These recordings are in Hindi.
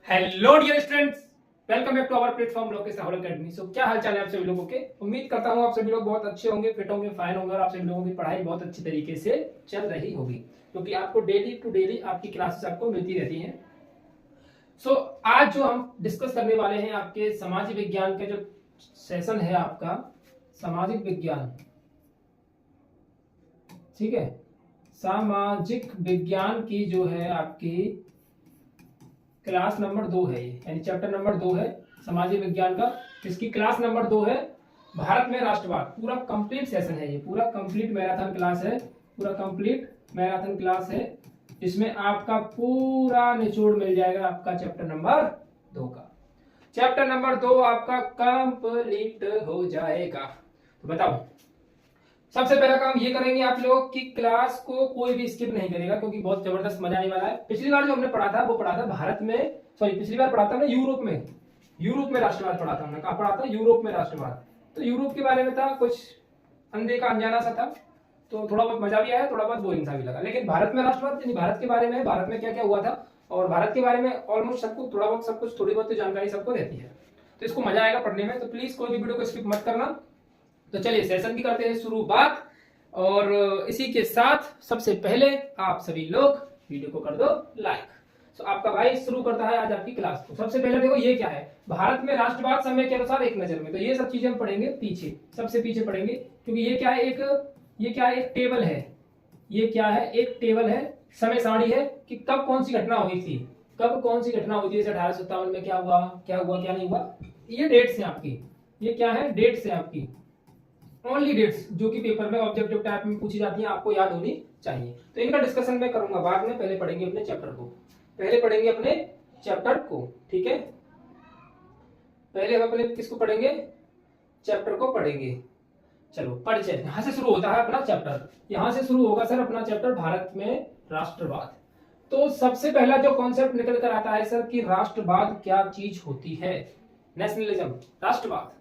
Hello dear students, welcome back to our platform Lokesh Rahul academy. So क्या हाल चाल है आप सभी लोगों के। उम्मीद करता हूँ आप सभी लोग बहुत अच्छे होंगे, फिट होंगे, फाइन होंगे और आप सभी लोगों की पढ़ाई बहुत अच्छी तरीके से चल रही होगी, क्योंकि आपको डेली टू डेली आपकी क्लासेस आपको मिलती रहती हैं। सो आज जो हम डिस्कस करने वाले हैं आपके सामाजिक विज्ञान का जो सेशन है आपका सामाजिक विज्ञान, ठीक है। सामाजिक विज्ञान की जो है आपकी क्लास नंबर 2 है, यानी चैप्टर नंबर 2 है सामाजिक विज्ञान का। इसकी क्लास नंबर 2 है भारत में राष्ट्रवाद। पूरा कंप्लीट सेशन है ये, पूरा कंप्लीट मैराथन क्लास है, पूरा कंप्लीट मैराथन क्लास है। इसमें आपका पूरा निचोड़ मिल जाएगा आपका चैप्टर नंबर 2 का। चैप्टर नंबर 2 आपका कंप्लीट हो जाएगा। तो बताओ, सबसे पहला काम ये करेंगे आप लोग कि क्लास को कोई भी स्किप नहीं करेगा, क्योंकि बहुत जबरदस्त मजा आने वाला है। पिछली बार जो हमने पढ़ा था वो पढ़ा था भारत में, सॉरी पिछली बार पढ़ा था हमने यूरोप में राष्ट्रवाद पढ़ा था हमने। कहा पढ़ा था? यूरोप में राष्ट्रवाद। तो यूरोप के बारे में था कुछ अनदेखा अनजाना सा था, तो थोड़ा बहुत मजा भी आया, थोड़ा बहुत बोरिंग सा भी लगा। लेकिन भारत में राष्ट्रवाद यानी भारत के बारे में, भारत में क्या क्या हुआ था और भारत के बारे में ऑलमोस्ट सबको थोड़ा बहुत सब कुछ थोड़ी बहुत जानकारी सबको रहती है, तो इसको मजा आएगा पढ़ने में। तो प्लीज कोई भी वीडियो को स्किप मत करना। तो चलिए सेशन की करते हैं शुरुआत, और इसी के साथ सबसे पहले आप सभी लोग वीडियो को कर दो लाइक। तो आपका भाई शुरू करता है आज आपकी क्लास को। सबसे पहले देखो ये क्या है, भारत में राष्ट्रवाद समय के अनुसार एक नजर में। तो ये सब चीजें हम पढ़ेंगे पीछे, सबसे पीछे पढ़ेंगे, क्योंकि ये क्या है, एक टेबल है। ये क्या है, एक टेबल है, समय सारणी है कि कब कौन सी घटना हुई थी, कब कौन सी घटना हुई थी। जैसे 1857 में क्या हुआ, क्या हुआ, क्या नहीं हुआ। ये डेट्स हैं आपकी, ये क्या है, डेट्स हैं आपकी, ओनली डेट्स, जो कि पेपर में ऑब्जेक्टिव टाइप में पूछी जाती है, आपको याद होनी चाहिए। तो इनका डिस्कशन मैं करूंगा बाद में, पहले पढ़ेंगे अपने चैप्टर को, पहले पढ़ेंगे अपने चैप्टर को, ठीक है। पहले हम अपने किसको पढ़ेंगे, चैप्टर को पढ़ेंगे। चलो परिचय, यहां से शुरू होता है अपना चैप्टर, यहां से शुरू होगा सर अपना चैप्टर भारत में राष्ट्रवाद। तो सबसे पहला जो कॉन्सेप्ट निकल कर आता है सर कि राष्ट्रवाद क्या चीज होती है, नेशनलिज्म, राष्ट्रवाद,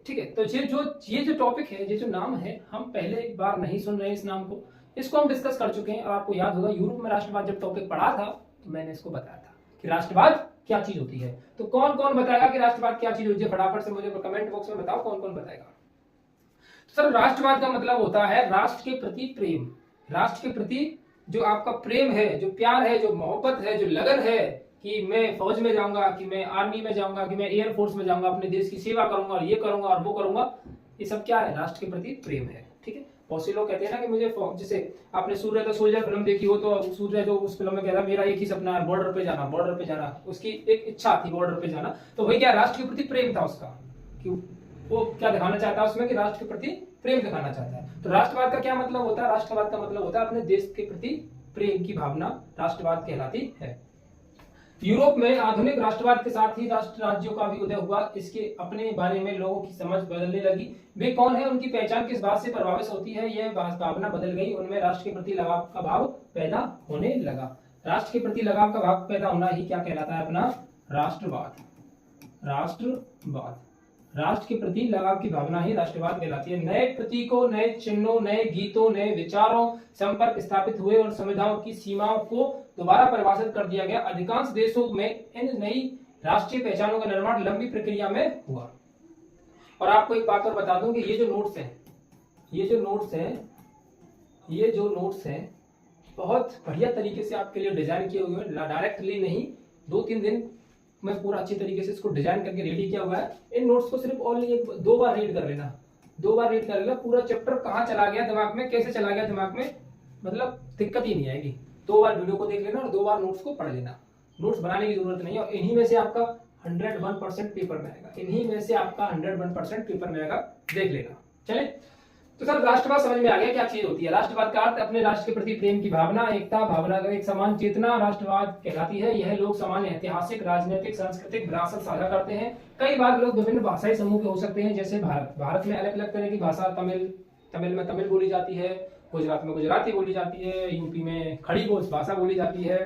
ठीक है। तो ये जो टॉपिक है, ये जो नाम है, हम पहले एक बार नहीं सुन रहे हैं इस नाम को, इसको हम डिस्कस कर चुके हैं। और आपको याद होगा यूरोप में राष्ट्रवाद जब टॉपिक पढ़ा था तो मैंने इसको बताया था कि राष्ट्रवाद क्या चीज होती है। तो कौन कौन बताएगा कि राष्ट्रवाद क्या चीज होती है, फटाफट से मुझे कमेंट बॉक्स में बताओ कौन कौन बताएगा। सर राष्ट्रवाद का मतलब होता है राष्ट्र के प्रति प्रेम, राष्ट्र के प्रति जो आपका प्रेम है, जो प्यार है, जो मोहब्बत है, जो लगन है कि मैं फौज में जाऊंगा, कि मैं आर्मी में जाऊंगा, कि मैं एयरफोर्स में जाऊंगा, अपने देश की सेवा करूंगा और ये करूंगा और वो करूंगा। ये सब क्या है, राष्ट्र के प्रति प्रेम है, ठीक है। बहुत से लोग कहते हैं ना कि मुझे, जैसे आपने सूर्य द सोल्जर फिल्म देखी हो, तो सूर्य जो उस फिल्म में कह रहा मेरा एक ही सपना है बॉर्डर पे जाना, बॉर्डर पे जाना, उसकी एक इच्छा थी बॉर्डर पे जाना। तो वही क्या, राष्ट्र के प्रति प्रेम था उसका, कि वो क्या दिखाना चाहता है उसमें, कि राष्ट्र के प्रति प्रेम दिखाना चाहता है। तो राष्ट्रवाद का क्या मतलब होता है, राष्ट्रवाद का मतलब होता है अपने देश के प्रति प्रेम की भावना, राष्ट्रवाद कहलाती है। यूरोप में आधुनिक राष्ट्रवाद के साथ ही राष्ट्र राज्यों का भी उदय हुआ। इसके अपने बारे में लोगों की समझ बदलने लगी, वे कौन है, उनकी पहचान किस बात से प्रभावित होती है, यह भावना बदल गई। उनमें राष्ट्र के प्रति लगाव का भाव पैदा होने लगा। राष्ट्र के प्रति लगाव का भाव पैदा होना ही क्या कहलाता है, अपना राष्ट्रवाद। राष्ट्रवाद, राष्ट्र के प्रति लगाव की भावना ही राष्ट्रवाद कहलाती है। नए प्रतीकों, नए चिन्हों, नए गीतों, नए विचारों, संपर्क स्थापित हुए और संविधाओं की सीमाओं को दोबारा परिभाषित कर दिया गया। अधिकांश देशों में इन नई राष्ट्रीय पहचानों का निर्माण लंबी प्रक्रिया में हुआ। और आपको एक बात और बता दूं कि ये जो नोट्स हैं बहुत बढ़िया तरीके से आपके लिए डिजाइन किए हुए हैं, डायरेक्टली नहीं, 2-3 दिन मैं पूरा अच्छी तरीके से इसको डिजाइन करके रेडी किया हुआ है। इन नोट्स को सिर्फ ओनली 2 बार रीड कर लेना, 2 बार रीड कर लेना। पूरा चैप्टर कहाँ चला गया दिमाग में, कैसे चला गया दिमाग में, मतलब दिक्कत ही नहीं आएगी। 2 बार वीडियो को देख लेना और 2 बार नोट्स को पढ़ लेना। नोट्स बनाने की जरूरत नहीं है, और इन्हीं में से आपका 101% पेपर में आएगा, इन्हीं में से आपका 101% पेपर में आएगा, देख लेना। चले, तो सर राष्ट्रवाद समझ में आ गया क्या चीज होती है। राष्ट्रवाद का अर्थ अपने राष्ट्र के प्रति प्रेम की भावना, एकता भावना, एक समान चेतना राष्ट्रवाद कहलाती है। यह लोग समान ऐतिहासिक, राजनीतिक, सांस्कृतिक विरासत साझा करते हैं। कई बार लोग विभिन्न भाषाई समूह के हो सकते हैं, जैसे भारत में अलग अलग तरह की भाषा, तमिल में तमिल बोली जाती है, गुजरात में गुजराती बोली जाती है, यूपी में खड़ी भाषा बोली जाती है।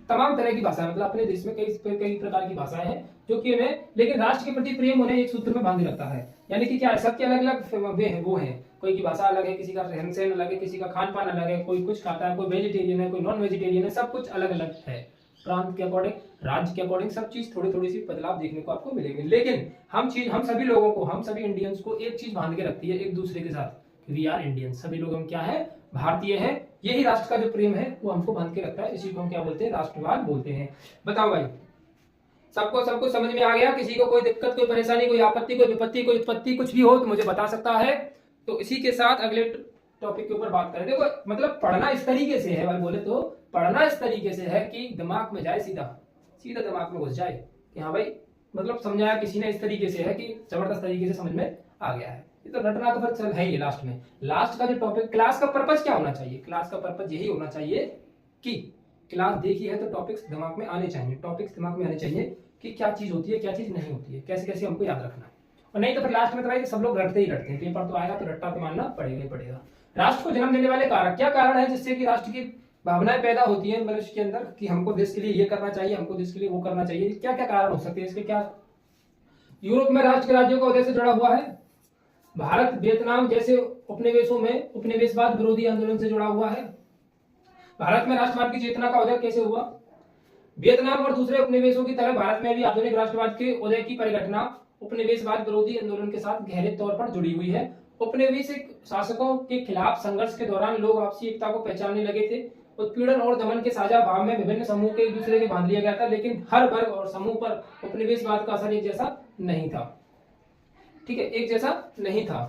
तमाम तरह की भाषा, मतलब अपने देश में कई प्रकार की भाषाएं हैं जो कि उन्हें, लेकिन राष्ट्र के प्रति प्रेम उन्हें एक सूत्र में बांधे रखता है। यानी कि क्या है, सबके अलग अलग वे हैं, वो है, कोई की भाषा अलग है, किसी का रहन सहन अलग है, किसी का खान पान अलग है, कोई कुछ खाता है, कोई वेजिटेरियन है, कोई नॉन वेजिटेरियन है, सब कुछ अलग अलग है। प्रांत के अकॉर्डिंग, राज्य के अकॉर्डिंग, सब चीज थोड़ी थोड़ी सी बदलाव देखने को आपको मिलेंगे। लेकिन हम सभी लोगों को, हम सभी इंडियंस को एक चीज बांध के रखती है एक दूसरे के साथ, वी आर इंडियन, सभी लोग हम क्या है, भारतीय हैं। यही राष्ट्र का जो प्रेम है वो हमको बांध के रखता है, इसी को हम क्या बोलते हैं, राष्ट्रवाद बोलते हैं। बताओ भाई, सबको समझ में आ गया? किसी को कोई दिक्कत, कोई परेशानी, कोई आपत्ति, कोई विपत्ति, कोई उत्पत्ति कुछ भी हो तो मुझे बता सकता है। तो इसी के साथ अगले टॉपिक के ऊपर बात करें। देखो मतलब पढ़ना इस तरीके से है भाई, बोले तो पढ़ना इस तरीके से है कि दिमाग में जाए, सीधा सीधा दिमाग में घुस जाए कि हाँ भाई, मतलब समझाया किसी ने इस तरीके से है कि जबरदस्त तरीके से समझ में आ गया है। ये तो रटना तो फिर चल है ही। लास्ट में लास्ट का जो टॉपिक, क्लास का पर्पस क्या होना चाहिए? क्लास का पर्पस यही होना चाहिए कि क्लास देखी है तो टॉपिक्स दिमाग में आने चाहिए, टॉपिक्स दिमाग में आने चाहिए कि क्या चीज होती है, क्या चीज नहीं होती है, कैसे कैसे हमको याद रखना है। और नहीं तो फिर लास्ट में तो भाई सब लोग रटते ही रटते हैं, पेपर तो आएगा तो रट्टा तो मानना पड़ेगा ही पड़ेगा। राष्ट्र को जन्म देने वाले कारक, क्या कारण है जिससे कि राष्ट्र की भावनाएं पैदा होती है मनुष्य के अंदर कि हमको देश के लिए ये करना चाहिए, हमको देश के लिए वो करना चाहिए? क्या क्या कारण हो सकते हैं इसके? क्या यूरोप में राष्ट्र के राज्यों का उदय से जुड़ा हुआ है। भारत वियतनाम जैसे उपनिवेशों में उपनिवेशवाद विरोधी आंदोलन से जुड़ा हुआ है। भारत में राष्ट्रवाद की चेतना का उदय कैसे हुआ? वियतनाम और दूसरे उपनिवेशों की तरह भारत में भी आधुनिक राष्ट्रवाद के उदय की परिघटना उपनिवेशवाद विरोधी आंदोलन के साथ गहरे तौर पर जुड़ी हुई है। उपनिवेशिक शासकों के खिलाफ संघर्ष के दौरान लोग आपसी एकता को पहचानने लगे थे। उत्पीड़न और दमन के साझा भाव में विभिन्न समूह के एक दूसरे के बांध लिया गया था, लेकिन हर वर्ग और समूह पर उपनिवेशवाद का असर एक जैसा नहीं था। ठीक है, एक जैसा नहीं था।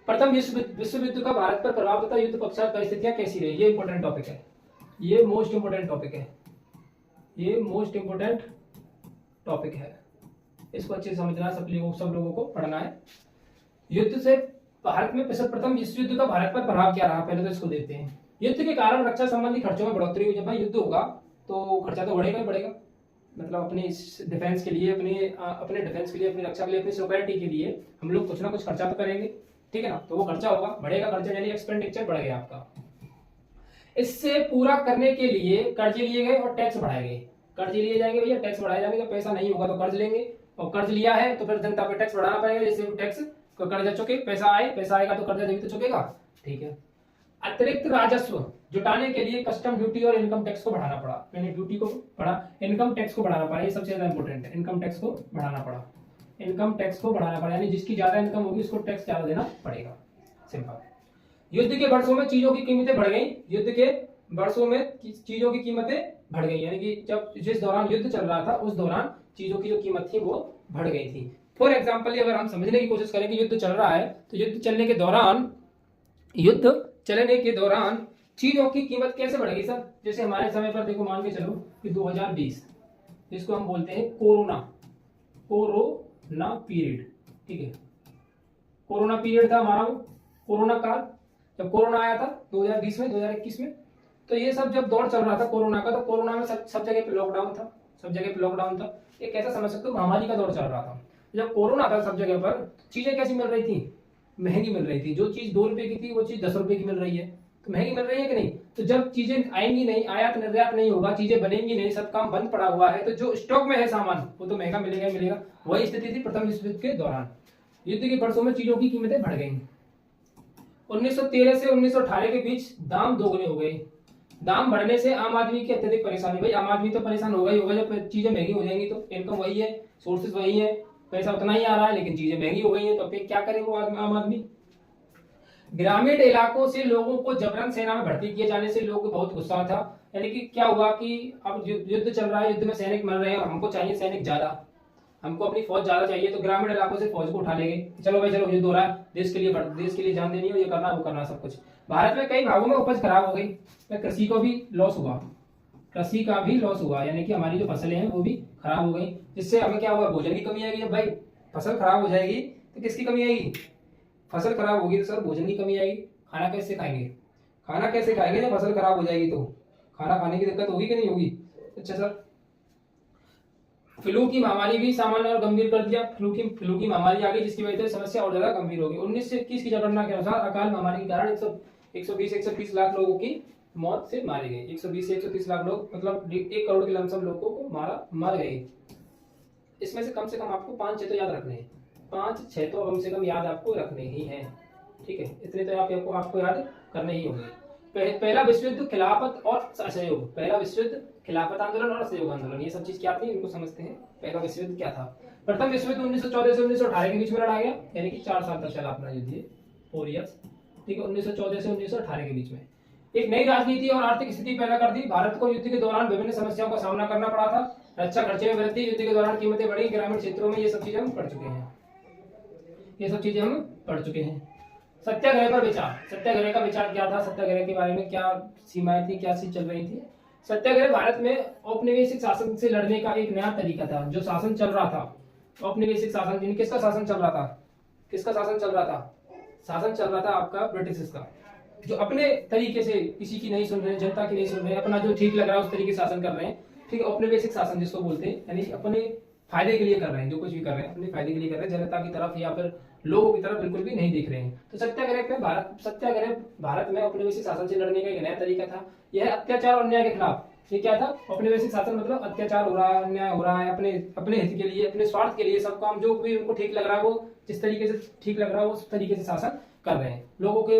प्रथम विश्व युद्ध का भारत पर प्रभाव तथा युद्ध पश्चात परिस्थितियां कैसी रही? ये इंपॉर्टेंट टॉपिक है, ये मोस्ट इंपोर्टेंट टॉपिक है, ये मोस्ट इंपोर्टेंट टॉपिक है। इसको अच्छे से समझना, सब लोगों को पढ़ना है। युद्ध से भारत में प्रथम विश्व युद्ध का भारत पर प्रभाव क्या रहा? पहले तो इसको देखते हैं। युद्ध के कारण रक्षा संबंधी खर्चों में बढ़ोतरी हुई। जब भाई युद्ध होगा तो खर्चा तो बढ़ेगा ही बढ़ेगा, मतलब अपनी डिफेंस के लिए, अपने डिफेंस के लिए, अपनी रक्षा के लिए, अपनी सिक्योरिटी के लिए हम लोग कुछ ना कुछ खर्चा तो करेंगे, ठीक है ना? तो वो खर्चा होगा, बढ़ेगा खर्चा, यानी एक्सपेंडिचर बढ़ गया आपका। इससे पूरा करने के लिए कर्जे लिए गए और टैक्स बढ़ाए गए। कर्ज लिए जाएंगे भैया, टैक्स बढ़ाए जाएंगे। जब पैसा नहीं होगा तो कर्ज लेंगे, और कर्ज लिया है तो फिर जनता पे टैक्स बढ़ाना पड़ेगा, जैसे टैक्स को कर्जा चुके, पैसा आएगा तो कर्जा जब तो चुकेगा, ठीक है। अतिरिक्त राजस्व जुटाने के लिए कस्टम ड्यूटी और इनकम टैक्स को बढ़ाना पड़ा, यानी ड्यूटी को बढ़ा, इनकम टैक्स को बढ़ाना पड़ा। ये सबसे ज्यादा इंपॉर्टेंट है, इनकम टैक्स को बढ़ाना पड़ा, इनकम टैक्स को बढ़ाना पड़ा, यानी जिसकी ज्यादा इनकम होगी उसको टैक्स ज्यादा देना पड़ेगा, सिंपल। युद्ध के वर्षों में चीजों की कीमतें बढ़ गई, युद्ध के वर्षों में चीजों की कीमतें बढ़ गई, यानी कि जब जिस दौरान युद्ध चल रहा था उस दौरान चीजों की जो कीमत थी वो बढ़ गई थी। फॉर एग्जाम्पल, अगर हम समझने की कोशिश करें कि युद्ध चल रहा है तो युद्ध चलने के दौरान चीजों की कीमत कैसे बढ़ गई सर? जैसे हमारे समय पर देखो, मान के चलो कि 2020, जिसको हम बोलते हैं कोरोना पीरियड, ठीक है, कोरोना पीरियड था हमारा, वो कोरोना काल, जब कोरोना आया था 2020 में, 2021 में, तो ये सब जब दौर चल रहा था कोरोना का, तो कोरोना में सब जगह पे लॉकडाउन था, सब जगह पे लॉकडाउन था। एक ऐसा समझ सकते हो महामारी का दौर चल रहा था। जब कोरोना था सब जगह पर चीजें कैसी मिल रही थी? महंगी मिल रही थी। जो चीज 2 रुपए की थी वो चीज 10 रुपए की मिल रही है, तो महंगी मिल रही है कि नहीं? तो जब चीजें आएंगी नहीं, आयात निर्यात नहीं होगा, चीजें बनेंगी नहीं, सब काम बंद पड़ा हुआ है, तो जो स्टॉक में है सामान वो तो महंगा मिलेगा ही मिलेगा। वही स्थिति थी प्रथम विश्व युद्ध के दौरान। युद्ध के वर्षों में चीजों की कीमतें बढ़ गई। 1913 से 1918 के बीच दाम दोगुने हो गए। दाम बढ़ने से आम आदमी की अत्यधिक परेशानी। भाई आम आदमी तो परेशान होगा ही होगा, जब चीजें महंगी हो जाएंगी तो इनकम वही है, सोर्सेज वही है, पैसा उतना ही आ रहा है, लेकिन चीजें महंगी हो गई हैं, तो फिर क्या करे वो आम आदमी? ग्रामीण इलाकों से लोगों को जबरन सेना में भर्ती किए जाने से लोगों को बहुत गुस्सा था। यानी कि क्या हुआ कि अब युद्ध चल रहा है, युद्ध में सैनिक मर रहे हैं, हमको चाहिए सैनिक ज्यादा, हमको अपनी फौज ज्यादा चाहिए, तो ग्रामीण इलाकों से फौज को उठा लेंगे। चलो भाई चलो, युद्ध हो रहा है, देश के लिए जान देनी है, ये करना वो करना, सब कुछ। भारत में कई भागों में उपज खराब हो गई, कृषि को भी लॉस हुआ, कृषि का भी लॉस हुआ, यानी कि हमारी जो फसलें हैं वो भी खराब हो गई, जिससे हमें क्या हुआ? भोजन की कमी आएगी। जब भाई फसल खराब हो जाएगी तो किसकी कमी आएगी? फसल खराब होगी तो सर भोजन की कमी आएगी। खाना कैसे खाएंगे? खाना कैसे खाएंगे जब फसल खराब हो जाएगी? तो खाना खाने की दिक्कत होगी कि नहीं होगी? अच्छा सर, फ्लू की महामारी भी सामान्य और गंभीर कर दिया। फ्लू की महामारी आ गई, जिसकी वजह से समस्या और ज्यादा गंभीर होगी। 19 से 21 की जनगणना के अनुसार अकाल महामारी के कारण 120-130 लाख लोगों की मौत से मारे गए। 120 से 130 लाख लोग, मतलब 1 करोड़ के लमसम लोगों को मर गए। इसमें से कम आपको 5-6 तो याद रखने हैं, 5-6 तो कम से कम याद आपको रखने ही हैं, ठीक है? इतने तो आपको याद करने ही होंगे। पहला विश्व युद्ध, खिलाफत और असहयोग। पहला विश्व युद्ध, खिलाफत आंदोलन और असहयोग आंदोलन, ये सब चीज क्या थी इनको समझते हैं। पहला विश्व युद्ध क्या था? प्रथम विश्व युद्ध 1914 से 1918 के बीच में लड़ा गया, यानी कि 4 साल तक चला अपना युद्ध, ये 4 इयर्स, ठीक है। 1914 से 1918 के बीच में एक नई राजनीति और आर्थिक स्थिति पैदा कर दी। भारत को युद्ध के दौरान विभिन्न समस्याओं का सामना करना पड़ा था। रक्षा खर्चे में वृद्धि, युद्ध के दौरान कीमतें बढ़ी, ग्रामीण क्षेत्रों में, ये सब चीजें हम पढ़ चुके हैं, ये सब चीजें हम पढ़ चुके हैं। सत्याग्रह पर विचार, सत्याग्रह का विचार क्या था? सत्याग्रह के बारे में क्या सीमाएं थी, क्या चीज चल रही थी? सत्याग्रह भारत में औपनिवेशिक शासन से लड़ने का एक नया तरीका था। जो शासन चल रहा था औपनिवेशिक शासन, किसका शासन चल रहा था? किसका शासन चल रहा था? शासन चल रहा था आपका ब्रिटिश का, जो अपने तरीके से किसी की नहीं सुन रहे, जनता की नहीं सुन रहे, अपना जो ठीक लग रहा है उस तरीके से शासन कर रहे हैं, ठीक है। औपनिवेशिक शासन जिसको बोलते हैं, यानी अपने फायदे के लिए कर रहे हैं, जो कुछ भी कर रहे हैं अपने फायदे के लिए कर रहे हैं, जनता की तरफ या फिर लोगों की तरफ बिल्कुल भी नहीं देख रहे हैं। तो सत्याग्रह भारत में औपनिवेशिक शासन से लड़ने का एक नया तरीका था। यह अत्याचार और अन्याय के खिलाफ, ये क्या था? औपनिवेशिक शासन मतलब अत्याचार हो रहा है, अन्याय हो रहा है, अपने हित के लिए, अपने स्वार्थ के लिए, सब काम जो भी उनको ठीक लग रहा है, वो जिस तरीके से ठीक लग रहा है उस तरीके से शासन कर रहे हैं। लोगों के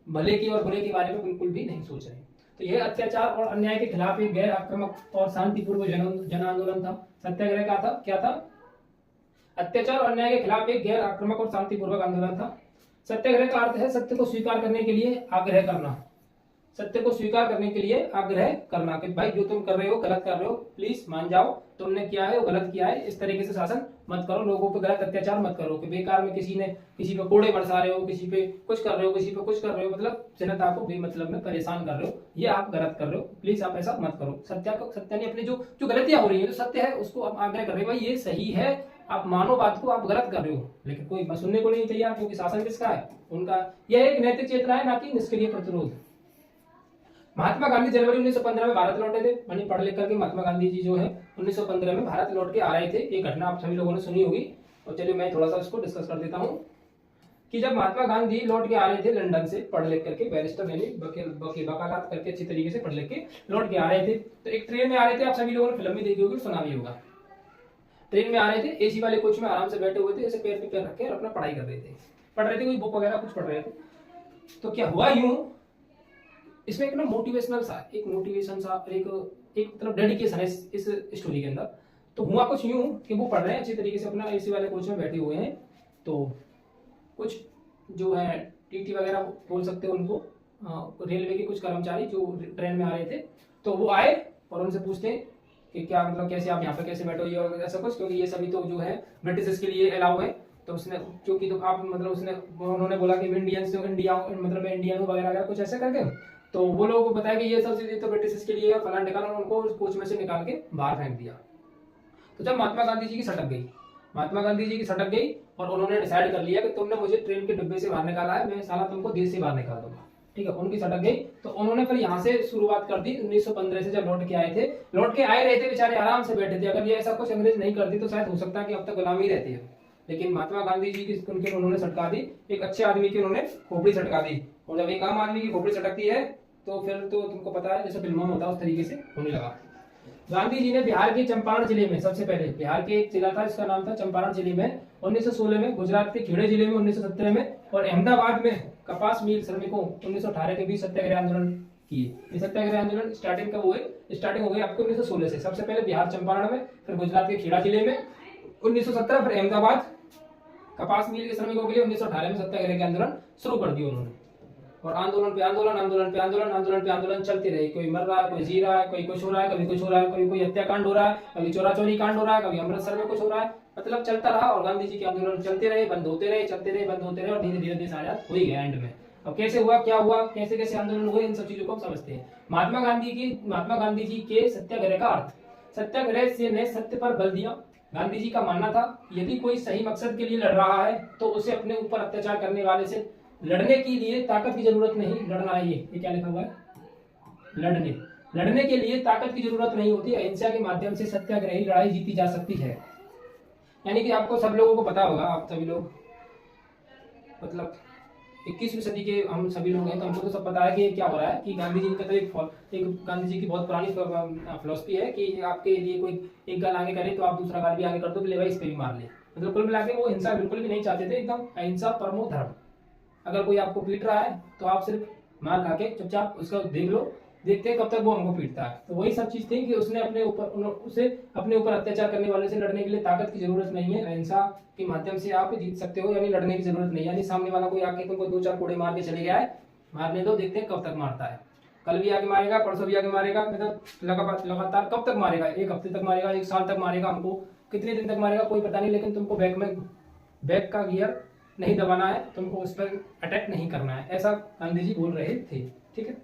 भले की और बुरे के बारे में बिल्कुल भी नहीं सोच रहे। तो यह अत्याचार और अन्याय के खिलाफ एक गैर आक्रामक और शांतिपूर्ण जन आंदोलन था। सत्याग्रह का था क्या था? अत्याचार और अन्याय के खिलाफ एक गैर आक्रामक और शांतिपूर्वक आंदोलन था। सत्याग्रह का अर्थ है सत्य को स्वीकार करने के लिए आग्रह करना। सत्य को स्वीकार करने के लिए आग्रह करना कि भाई जो तुम कर रहे हो गलत कर रहे हो, प्लीज मान जाओ, तुमने किया है वो गलत किया है, इस तरीके से शासन मत करो, लोगों पे गलत अत्याचार मत करो कि बेकार में किसी पे कोड़े बरसा रहे हो, किसी पे कुछ कर रहे हो, किसी पे कुछ कर रहे हो, मतलब जनता को बेमतलब में परेशान कर रहे हो, ये आप गलत कर रहे हो, प्लीज आप ऐसा मत करो। सत्य ने अपनी जो गलतियां हो रही है, जो सत्य है उसको आप आग्रह कर रहे हो, भाई ये सही है, आप मानो बात को, आप गलत कर रहे हो, लेकिन कोई सुनने को नहीं तैयार, क्योंकि शासन किसका है? उनका। यह एक नैतिक चेतना है, ना कि निष्क्रिय प्रतिरोध। महात्मा गांधी जनवरी 1915 में भारत लौटे थे। मैंने पढ़ लिख करके महात्मा गांधी जी जो है 1915 में भारत लौट के आ रहे थे। ये घटना आप सभी लोगों ने सुनी होगी, और चलिए मैं थोड़ा सा इसको डिस्कस कर देता हूँ कि जब महात्मा गांधी लौट के आ रहे थे लंदन से पढ़ लिख करके, बैरिस्टर यानी वकालत करके अच्छी तरीके से पढ़ लिख के लौट के आ रहे थे, तो एक ट्रेन में आ रहे थे। आप सभी लोगों ने फिल्म भी देखी होगी, सुना भी होगा। ट्रेन में आ रहे थे, एसी वाले कोच में आराम से बैठे हुए थे, ऐसे पैर पे पैर रख के अपना पढ़ाई कर रहे थे, पढ़ रहे थे, कोई बुक वगैरह कुछ पढ़ रहे थे। तो क्या हुआ यूं, इसमें एक ना मोटिवेशन सा एक मतलब डेडिकेशन है इस स्टोरी के अंदर। तो हुआ कुछ यूं कि वो पढ़ रहे हैं अच्छी तरीके से, अपना एसी वाले कोच में बैठे हुए हैं। तो कुछ जो है टीटी वगैरह बोल सकते हो उनको, रेलवे के कुछ कर्मचारी जो ट्रेन में आ रहे थे, तो वो आए और उनसे पूछते हैं कि क्या मतलब कैसे आप यहाँ पे कैसे बैठो, ये और ऐसा कुछ, क्योंकि ये सभी तो जो है ब्रिटिश के लिए अलाउ है। तो उसने क्योंकि तो आप मतलब उन्होंने बोला कि इंडियंस इंडिया मतलब इंडियन वगैरह कुछ ऐसे करके, तो वो लोगों को बताया कि ये सब चीजें तो ब्रिटिश के लिए फलान निकाला, उनको कोच में से निकाल के बाहर फेंक दिया। तो जब महात्मा गांधी जी की सटक गई और उन्होंने डिसाइड कर लिया कि तुमने मुझे ट्रेन के डिब्बे से बाहर निकाला है, मैं साला तुमको देश से बाहर निकाल दूंगा, ठीक है। उनकी सटक गई, तो उन्होंने फिर यहाँ से शुरुआत कर दी। 1915 से जब लौट के आए थे बेचारे आराम से बैठे थे। अगर ये ऐसा कुछ अंग्रेज नहीं करती तो शायद हो सकता है कि अब तक गुलामी रहती है, लेकिन महात्मा गांधी जी की उन्होंने सटका दी, एक अच्छे आदमी की उन्होंने खोपड़ी सटका दी। और जब एक आम आदमी की खोपड़ी सटकती है तो फिर तो तुमको पता है जैसे फिल्मों में होता है उस तरीके से होने लगा। गांधी जी ने बिहार के चंपारण जिले में, सबसे पहले बिहार के एक जिला था इसका नाम था चंपारण जिले में 1916 में, गुजरात के खेड़े जिले में 1917 में, और अहमदाबाद में कपास मिल श्रमिकों 1918 के बीच सत्याग्रह आंदोलन किए। ये सत्याग्रह आंदोलन स्टार्टिंग हो गई आपको 1916 से। सबसे पहले बिहार चंपारण में, फिर गुजरात के खेड़ा जिले में 1917, फिर अहमदाबाद कपास मिल के श्रमिकों के लिए 1918 में सत्याग्रह के आंदोलन शुरू कर दिए उन्होंने। और आंदोलन पे आंदोलन चलते रहे। कोई मर रहा है, कोई जी रहा है, कोई कुछ हो रहा है, कभी कुछ हो रहा है, कभी कोई हत्याकांड हो रहा है, कभी चोरी कांड हो रहा है, कभी अमृतसर में कुछ हो रहा है, मतलब चलता रहा। और गांधी जी के आंदोलन चलते रहे, बंद होते रहे, चलते रहे, बंद होते रहे, और धीरे धीरे देश आजाद हो ही गया एंड में। अब कैसे हुआ, क्या हुआ, कैसे कैसे आंदोलन हुए, इन सब चीजों को हम समझते हैं। महात्मा गांधी जी के सत्याग्रह का अर्थ, सत्याग्रह से ने सत्य पर बल दिया। गांधी जी का मानना था यदि कोई सही मकसद के लिए लड़ रहा है तो उसे अपने ऊपर अत्याचार करने वाले से लड़ने के लिए ताकत की जरूरत नहीं, लड़ना है ये क्या लिखा हुआ है, लड़ने के लिए ताकत की जरूरत नहीं होती, अहिंसा के माध्यम से सत्याग्रही लड़ाई जीती जा सकती है। यानी कि आपको सब लोगों को पता होगा, आप सभी लोग मतलब 21वीं सदी के हम सभी लोग हैं, तो हमको तो सब पता है कि क्या हो रहा है। कि गांधी जी का तो एक गांधी जी की बहुत पुरानी फिलॉसफी है कि आपके लिए कोई एक गाल आगे करे तो आप दूसरा गाल भी आगे कर दो, ले भाई इस पे भी मार ले। मतलब कुल मिला के वो हिंसा बिल्कुल भी नहीं चाहते थे, एकदम अहिंसा परमो धर्म। अगर कोई आपको पीट रहा है तो आप सिर्फ मार खा के चुपचाप उसका देख लो, देखते हैं कब तक वो हमको पीटता है। तो वही सब चीज थी कि उसने उसे अपने ऊपर अत्याचार करने वाले से लड़ने के लिए ताकत की जरूरत नहीं है, अहिंसा के माध्यम से आप जीत सकते हो, यानी लड़ने की जरूरत नहीं है। यानी सामने वाला कोई आके तुमको 2-4 कोड़े मार के चले गया है, मारने दो, देखते हैं कब तक मारता है। कल भी आके मारेगा, परसों भी आके मारेगा, मतलब लगातार कब तक मारेगा, 1 हफ्ते तक मारेगा, 1 साल तक मारेगा, हमको कितने दिन तक मारेगा कोई पता नहीं, लेकिन तुमको बैक का गियर नहीं दबाना है, तुमको उस पर अटैक नहीं करना है, ऐसा गांधी जी बोल रहे थे। ठीक है,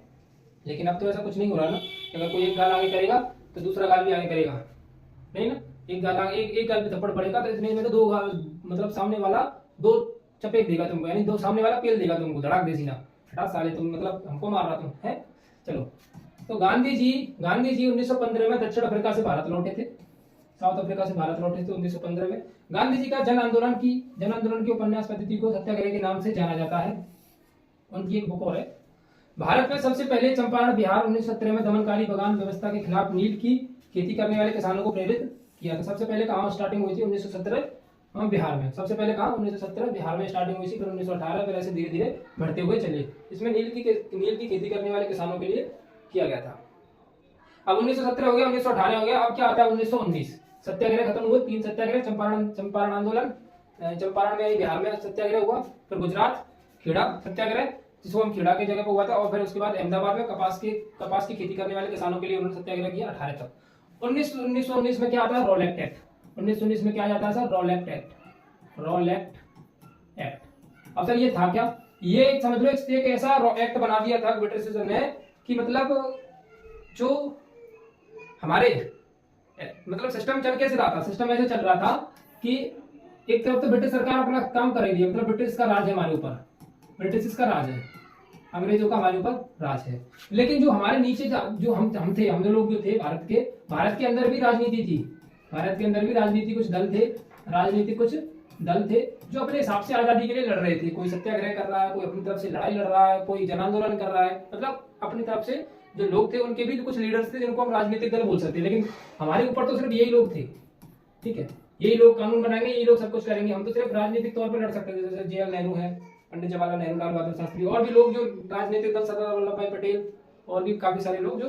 लेकिन अब तो ऐसा कुछ नहीं हो रहा ना, अगर कोई एक गाल आगे करेगा तो दूसरा गाल भी आगे करेगा, नहीं ना, एक गाल पे थप्पड़ पड़ेगा तो इतने में तो 2 गाल, मतलब सामने वाला 2 चपेट देगा तुमको, यानी 2 सामने वाला पेल देगा तुमको, धड़ाक दे सीधा, हटा साले तुम, मतलब हमको मार रहा तुम है। चलो, तो गांधी जी 1915 में दक्षिण अफ्रीका से भारत लौटे थे, साउथ अफ्रीका से भारत लौटे थे 1915 में। गांधी जी का जन आंदोलन की उपन्यास पद्धति को सत्याग्रह के नाम से जाना जाता है। उनकी एक बुक और है। भारत में सबसे पहले चंपारण बिहार 1917 में दमनकारी बगान व्यवस्था के खिलाफ नील की खेती करने वाले किसानों को प्रेरित किया था। सबसे पहले कहाँ स्टार्टिंग हुई थी? 1917 बिहार में। सबसे पहले कहाँ? 1917 बिहार में स्टार्टिंग हुई थी, फिर 1918, फिर ऐसे धीरे धीरे बढ़ते हुए चले। इसमें नील की खेती करने वाले किसानों के लिए किया गया था। अब 1917 हो गया, 1918 हो गया, अब क्या आता है? 1919 सत्याग्रह खत्म हुए। 3 सत्याग्रह, चंपारण आंदोलन, चंपारण में बिहार में सत्याग्रह हुआ, फिर गुजरात खेड़ा सत्याग्रह जिसको हम खेड़ा की जगह पर हुआ था, और फिर उसके बाद अहमदाबाद में कपास की खेती करने वाले किसानों के लिए उन्होंने सत्याग्रह किया 18 तक। 1919 में क्या आता है? Rowlatt act. 1919 में क्या जाता है सर? Rowlatt act. अब सर ये था क्या? ये समझ लो एक ऐसा एक्ट बना दिया था ब्रिटिश ने कि मतलब जो हमारे मतलब सिस्टम चल कैसे रहा था? सिस्टम ऐसे चल रहा था कि एक तरफ तो ब्रिटिश सरकार अपना काम कर रही थी, मतलब ब्रिटिश का राज है हमारे ऊपर, ब्रिटिश का राज है, अंग्रेजों का हमारे ऊपर राज है। लेकिन जो हमारे नीचे जो हम थे, हम लोग जो थे भारत के अंदर भी राजनीति थी। भारत के अंदर भी राजनीति कुछ दल थे जो अपने हिसाब से आजादी के लिए लड़ रहे थे। कोई सत्याग्रह कर रहा है, कोई अपनी तरफ से लड़ाई लड़ रहा है, कोई जन आंदोलन कर रहा है, मतलब अपनी तरफ से जो लोग थे उनके भी कुछ लीडर्स थे जिनको हम राजनीतिक दल बोल सकते हैं। लेकिन हमारे ऊपर तो सिर्फ यही लोग थे, ठीक है, यही लोग कानून बनाएंगे, यही लोग सब कुछ करेंगे। हम तो सिर्फ राजनीतिक तौर पर लड़ सकते थे, जैसे JL नेहरू है, पंडित जवाहरलाल नेहरू, लाल बहादुर शास्त्री, और भी लोग जो राजनीतिक दल, सरदार वल्लभ भाई पटेल, और भी काफी सारे लोग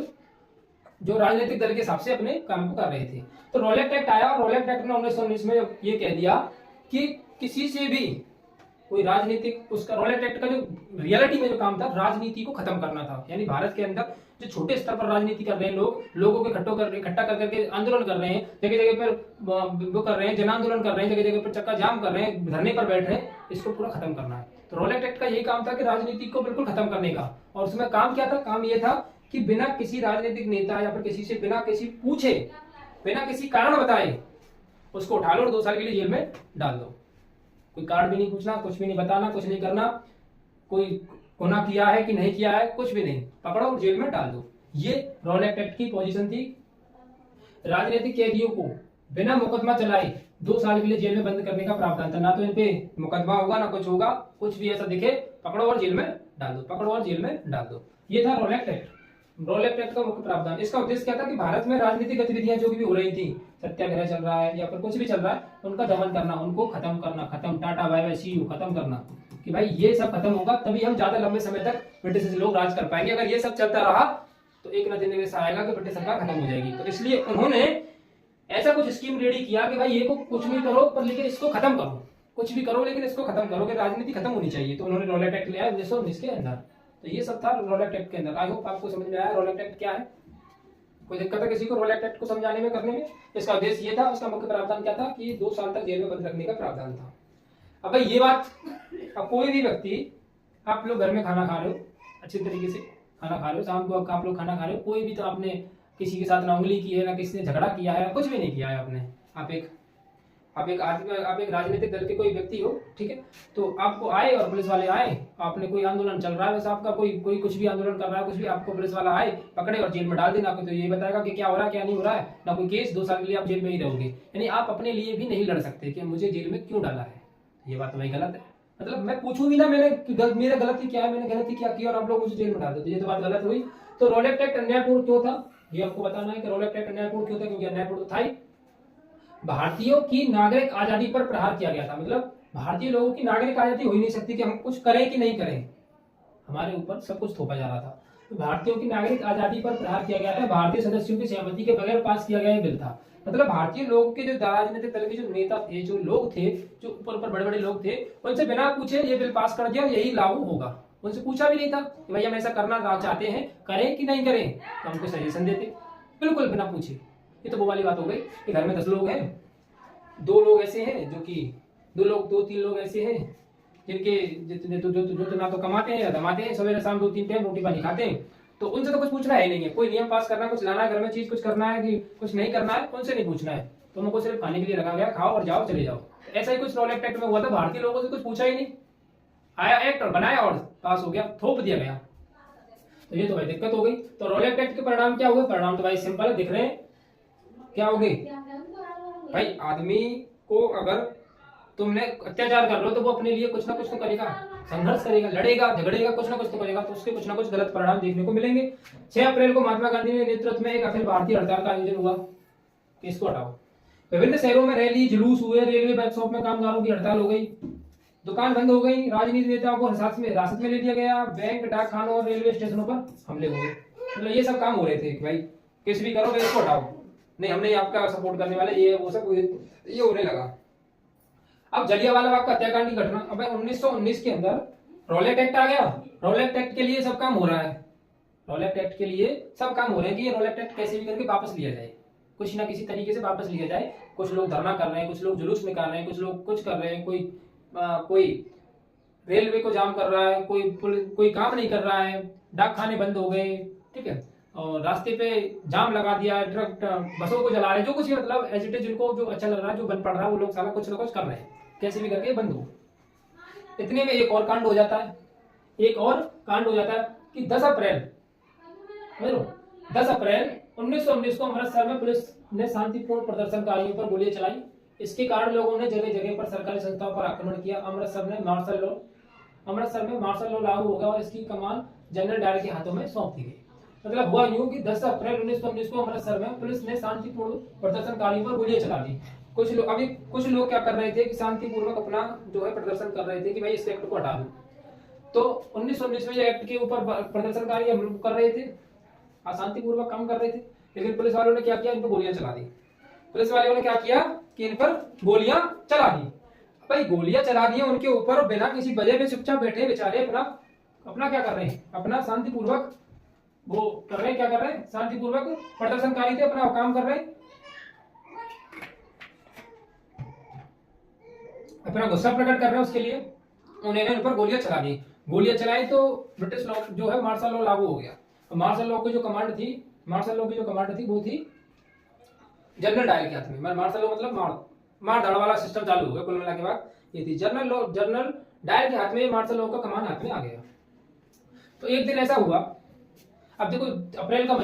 जो राजनीतिक दल के हिसाब से अपने काम को कर रहे थे। तो रॉलेट एक्ट आया, और रॉलेट एक्ट ने 1919 में ये कह दिया कि किसी से भी कोई राजनीतिक, उसका रॉलेट एक्ट का जो रियलिटी में जो काम था, राजनीति को खत्म करना था। यानी भारत के अंदर जो छोटे स्तर पर राजनीति कर रहे हैं लोगों को इकट्ठा कर करके आंदोलन कर रहे हैं, जगह जगह पर वो कर रहे हैं, जन आंदोलन कर रहे हैं, जगह जगह पर चक्का जाम कर रहे हैं, धरने पर बैठ रहे हैं, इसको पूरा खत्म करना है। तो रॉलेट एक्ट का यही काम था कि राजनीति को बिल्कुल खत्म करने का। और उसमें काम क्या था? काम ये था कि बिना किसी राजनीतिक नेता या फिर किसी से बिना किसी पूछे, बिना किसी कारण बताए उसको उठा लो और 2 साल के लिए जेल में डाल दो। कोई कार्ड भी नहीं पूछना, कुछ भी नहीं बताना, कुछ नहीं करना, कोई गुनाह किया है कि नहीं किया है, कुछ भी नहीं, पकड़ो और जेल में डाल दो। ये रॉलेट एक्ट की पोजीशन थी। राजनीतिक कैदियों को बिना मुकदमा चलाए 2 साल के लिए जेल में बंद करने का प्रावधान था। ना तो इन पे मुकदमा होगा, ना कुछ होगा, कुछ भी ऐसा दिखे पकड़ो और जेल में डाल दो, पकड़ो और जेल में डाल दो। ये था रॉलेट एक्ट। रॉलेट एक्ट का मुख्य प्रावधान। इसका उद्देश्य क्या था कि भारत में राजनीतिक गतिविधियां जो भी हो रही थी, सत्याग्रह चल रहा है या फिर कुछ भी चल रहा है, उनका दमन करना, उनको खत्म करना, tata bye bye see you, खत्म करना, कि भाई ये सब खत्म होगा तभी हम ज्यादा लंबे समय तक ब्रिटिश लोग राज कर पाएंगे। अगर ये सब चलता रहा तो एक न दिन ऐसा आएगा कि ब्रिटिश सरकार खत्म हो जाएगी। तो इसलिए उन्होंने ऐसा कुछ स्कीम रेडी किया कि भाई ये को कुछ भी करो पर लेकिन इसको खत्म करो, कुछ भी करो लेकिन इसको खत्म करो, कि राजनीति खत्म होनी चाहिए। तो उन्होंने रॉलेट एक्ट लिया 1919 के अंदर। तो ये सब था रॉलेट एक्ट के अंदर। आई होप आपको समझ में आया रॉलेट एक्ट क्या है। कोई दिक्कत है किसी को रॉलेट एक्ट को समझाने में, करने में? इसका उद्देश्य ये था, उसका मुख्य प्रावधान क्या था कि 2 साल तक जेल में बंद रखने का प्रावधान था। अब भाई ये बात, अब कोई भी व्यक्ति, आप लोग घर में खाना खा रहे हो, अच्छी तरीके से खाना खा रहे हो, शाम को आप लोग खाना खा रहे हो, कोई भी तो आपने किसी के साथ ना उंगली की है, ना किसी ने झगड़ा किया है, कुछ भी नहीं किया है आपने। आप एक राजनीतिक दल के कोई व्यक्ति हो, ठीक है, तो आपको आए और पुलिस वाले आए, आपने कोई आंदोलन चल रहा है, वैसे आपका कोई कुछ भी आंदोलन कर रहा है, कुछ भी, आपको पुलिस वाला आए, पकड़े और जेल में डाल देना, तो ये बताएगा कि क्या हो रहा है क्या नहीं हो रहा है, ना कोई केस, 2 साल के लिए आप जेल में ही रहोगे। यानी आप अपने लिए भी नहीं लड़ सकते कि मुझे जेल में क्यों डाला है। ये बात वही गलत है। मतलब मैं पूछूं भी ना मेरा गलती क्या है, मैंने गलती क्या की और आप लोग मुझे जेल में डाल देते, ये तो बात गलत हुई। तो रॉलेट एक्ट अन्यायपूर्ण क्यों था, ये आपको बताना है कि रॉलेट एक्ट अन्यायपूर्ण क्यों था। क्योंकि अन्यायपूर्ण तो था ही, भारतीयों की नागरिक आजादी पर प्रहार किया गया था। मतलब भारतीय लोगों की नागरिक आजादी हो ही नहीं सकती कि हम कुछ करें कि नहीं करें, हमारे ऊपर सब कुछ थोपा जा रहा था। तो भारतीयों की नागरिक आजादी पर प्रहार किया गया था, भारतीय सदस्यों की सहमति के बगैर पास किया गया ये बिल था। मतलब भारतीय लोग के जो राजनीतिक दल के जो नेता थे, जो लोग थे, जो ऊपर ऊपर बड़े बड़े लोग थे, उनसे बिना पूछे ये बिल पास कर दिया और यही लागू होगा। उनसे पूछा भी नहीं था कि भाई हम ऐसा करना चाहते हैं, करें कि नहीं करें, तो हमको सजेशन देते, बिल्कुल बिना पूछे। ये तो वो वाली बात हो गई कि घर में 10 लोग हैं, 2 लोग ऐसे हैं जो कि 2-3 लोग ऐसे हैं जिनके जितने जो ना तो कमाते हैं या दमाते हैं, सवेरे शाम 2-3 टाइम रोटी पानी खाते हैं, तो उनसे तो कुछ पूछना है नहीं है। कोई नियम पास करना, कुछ लाना है घर में, चीज कुछ करना है कि कुछ नहीं करना है, उनसे नहीं पूछना है। तो उनको सिर्फ खाने के लिए रखा गया, खाओ और जाओ, चले जाओ। ऐसा ही कुछ रॉलेट एक्ट में हुआ था, भारतीय लोगों से कुछ पूछा ही नहीं, आया एक्ट और बनाया और पास हो गया, थोप दिया गया। तो ये तो भाई दिक्कत हो गई। तो रॉलेट एक्ट के परिणाम क्या हुए? परिणाम तो भाई सिंपल है, दिख रहे हैं। क्या हो गई भाई? आदमी को अगर तुमने अत्याचार कर लो तो वो अपने लिए कुछ ना कुछ तो करेगा, संघर्ष करेगा, लड़ेगा, झगड़ेगा, कुछ ना कुछ तो करेगा, तो उसके कुछ ना कुछ गलत परिणाम देखने को मिलेंगे। 6 अप्रैल को महात्मा गांधी के नेतृत्व में एक अखिल भारतीय हड़ताल का आयोजन हुआ कि इसको हटाओ। विभिन्न शहरों में रैली जुलूस हुए, रेलवे वर्कशॉप में कामगारों की हड़ताल हो गई, दुकान बंद हो गई, राजनीतिक नेताओं को हिरासत में ले लिया गया, बैंक, डाकखानों और रेलवे स्टेशनों पर हमले हो गए। मतलब ये सब काम हो रहे थे कि भाई किस भी करो, इसको हटाओ, नहीं हमने आपका सपोर्ट करने वाले, ये वो सब ये होने लगा। अब जलियांवाला बाग का हत्याकांड की घटना, अब 1919 के अंदर रॉलेट एक्ट आ गया। रॉलेट एक्ट के लिए सब काम हो रहा है, रॉलेट एक्ट के लिए सब काम हो रहे हैं कि ये रॉलेट एक्ट कैसे भी करके वापस लिया जाए, कुछ ना किसी तरीके से वापस लिया जाए। कुछ लोग धरना कर रहे हैं, कुछ लोग जुलूस निकाल रहे हैं, कुछ लोग कुछ कर रहे हैं, कोई रेलवे को जाम कर रहा है, कोई काम नहीं कर रहा है, डाक खाने बंद हो गए, ठीक है, और रास्ते पे जाम लगा दिया, ट्रक बसों को जला रहे हैं, जो कुछ मतलब एजिटेड जिनको जो अच्छा लग रहा है, जो बंद पड़ रहा है, वो लोग सारा कुछ ना कुछ कर रहे हैं, कैसे भी करके बंद हो। इतने में एक और कांड हो जाता है, एक और कांड हो जाता है कि 10 अप्रैल 1919 को अमृतसर में पुलिस ने शांतिपूर्ण प्रदर्शनकारियों पर गोलियां चलाई। इसके कारण लोगों ने जगह जगह पर सरकारी संस्थाओं पर आक्रमण किया। अमृतसर में मार्शल लॉ लागू हो गया और इसकी कमान जनरल डायर के हाथों में सौंप दी गई। मतलब हुआ यूं कि 10 अप्रैल 1919 को अमृतसर में पुलिस ने शांतिपूर्ण प्रदर्शनकारियों पर गोलियां चला दी। कुछ लोग क्या कर रहे थे कि शांतिपूर्वक अपना जो है प्रदर्शन कर रहे थे कि भाई इस एक्ट को हटा दो। तो 1919 में ये एक्ट के ऊपर प्रदर्शनकारी कर रहे थे, शांतिपूर्वक काम कर रहे थे, लेकिन पुलिस वालों ने क्या किया, इन पर गोलियां चला दी। पुलिस वालों ने क्या किया कि इन पर गोलियां चला दी। भाई गोलियां चला दी उनके ऊपर और बिना किसी वजह पे चुपचाप बैठे बेचारे अपना क्या कर रहे हैं, अपना शांतिपूर्वक वो कर रहे हैं, क्या कर रहे हैं, शांतिपूर्वक प्रदर्शनकारी थे, अपना काम कर रहे हैं, अपना गुस्सा प्रकट कर रहे हैं, उसके लिए उन्होंने उन पर गोलियां चला दी। गोलियां चलाई तो ब्रिटिश लॉ जो है मार्शल लॉ लागू हो गया। मार्शल लॉ की जो कमांड थी वो थी जनरल डायर के हाथ में। मार्शल लॉ मतलब मार धाड़ वाला सिस्टम चालू हो गया। कुल मिला के बाद ये थी जनरल डायर के हाथ में, मार्शल लॉ का कमान हाथ में आ गया। तो एक दिन ऐसा हुआ, अब देखो अप्रैल का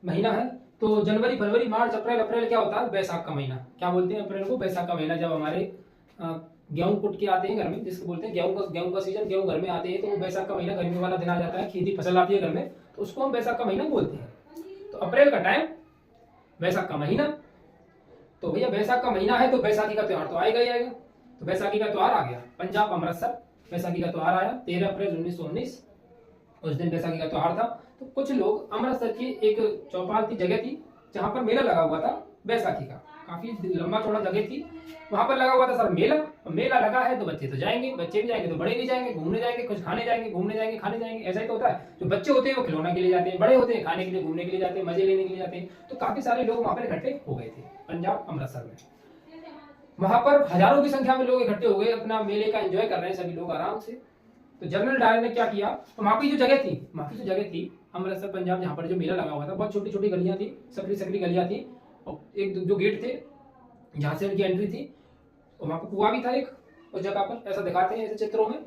महीना है, तो जनवरी फरवरी मार्च अप्रैल क्या होता है, बैसाख का महीना। क्या बोलते हैं अप्रैल को? बैसाख का महीना। जब हमारे गेहूं कुट के आते हैं घर में, जिसको बोलते हैं गेहूं का सीजन, गेहूं घर में आते हैं, तो वो बैसाख का महीना गर्मी वाला दिन आ जाता है, खेती फसल आती है घर में, तो उसको हम बैसाख का महीना बोलते हैं। तो अप्रैल का टाइम, बैसाख का महीना, तो भैया बैसाख का महीना है तो बैसाखी का त्योहार तो आएगा ही आएगा। तो बैसाखी का त्योहार आ गया। पंजाब अमृतसर बैसाखी का त्योहार आया 13 अप्रैल 1919, उस दिन बैसाखी का त्योहार था। तो कुछ लोग अमृतसर की एक चौपाल थी, जगह थी जहां पर मेला लगा हुआ था बैसाखी का, काफी लंबा चौड़ा जगह थी, वहां पर लगा हुआ था सर मेला। मेला लगा है तो बच्चे तो जाएंगे, बच्चे भी जाएंगे तो बड़े भी जाएंगे, घूमने जाएंगे, कुछ खाने जाएंगे, घूमने जाएंगे, खाने जाएंगे, ऐसा ही तो होता है। जो बच्चे होते हैं वो खिलौना के लिए जाते हैं, बड़े होते हैं खाने के लिए, घूमने के लिए जाते हैं, मजे लेने के लिए जाते हैं। तो काफी सारे लोग वहां पर इकट्ठे हो गए थे पंजाब अमृतसर में। वहां पर हजारों की संख्या में लोग इकट्ठे हो गए, अपना मेले का एंजॉय कर रहे हैं सभी लोग आराम से। तो जनरल डायर ने क्या किया, तो वहां की जो जगह थी अमृतसर पंजाब, जहां पर जो मेला लगा हुआ था, बहुत छोटी छोटी गलियां थी, सकरी गलियां थी, और एक जो गेट थे जहां से उनकी एंट्री थी, और वहां पर कुआं भी था एक उस जगह पर, ऐसा दिखाते हैं ऐसे चित्रों में,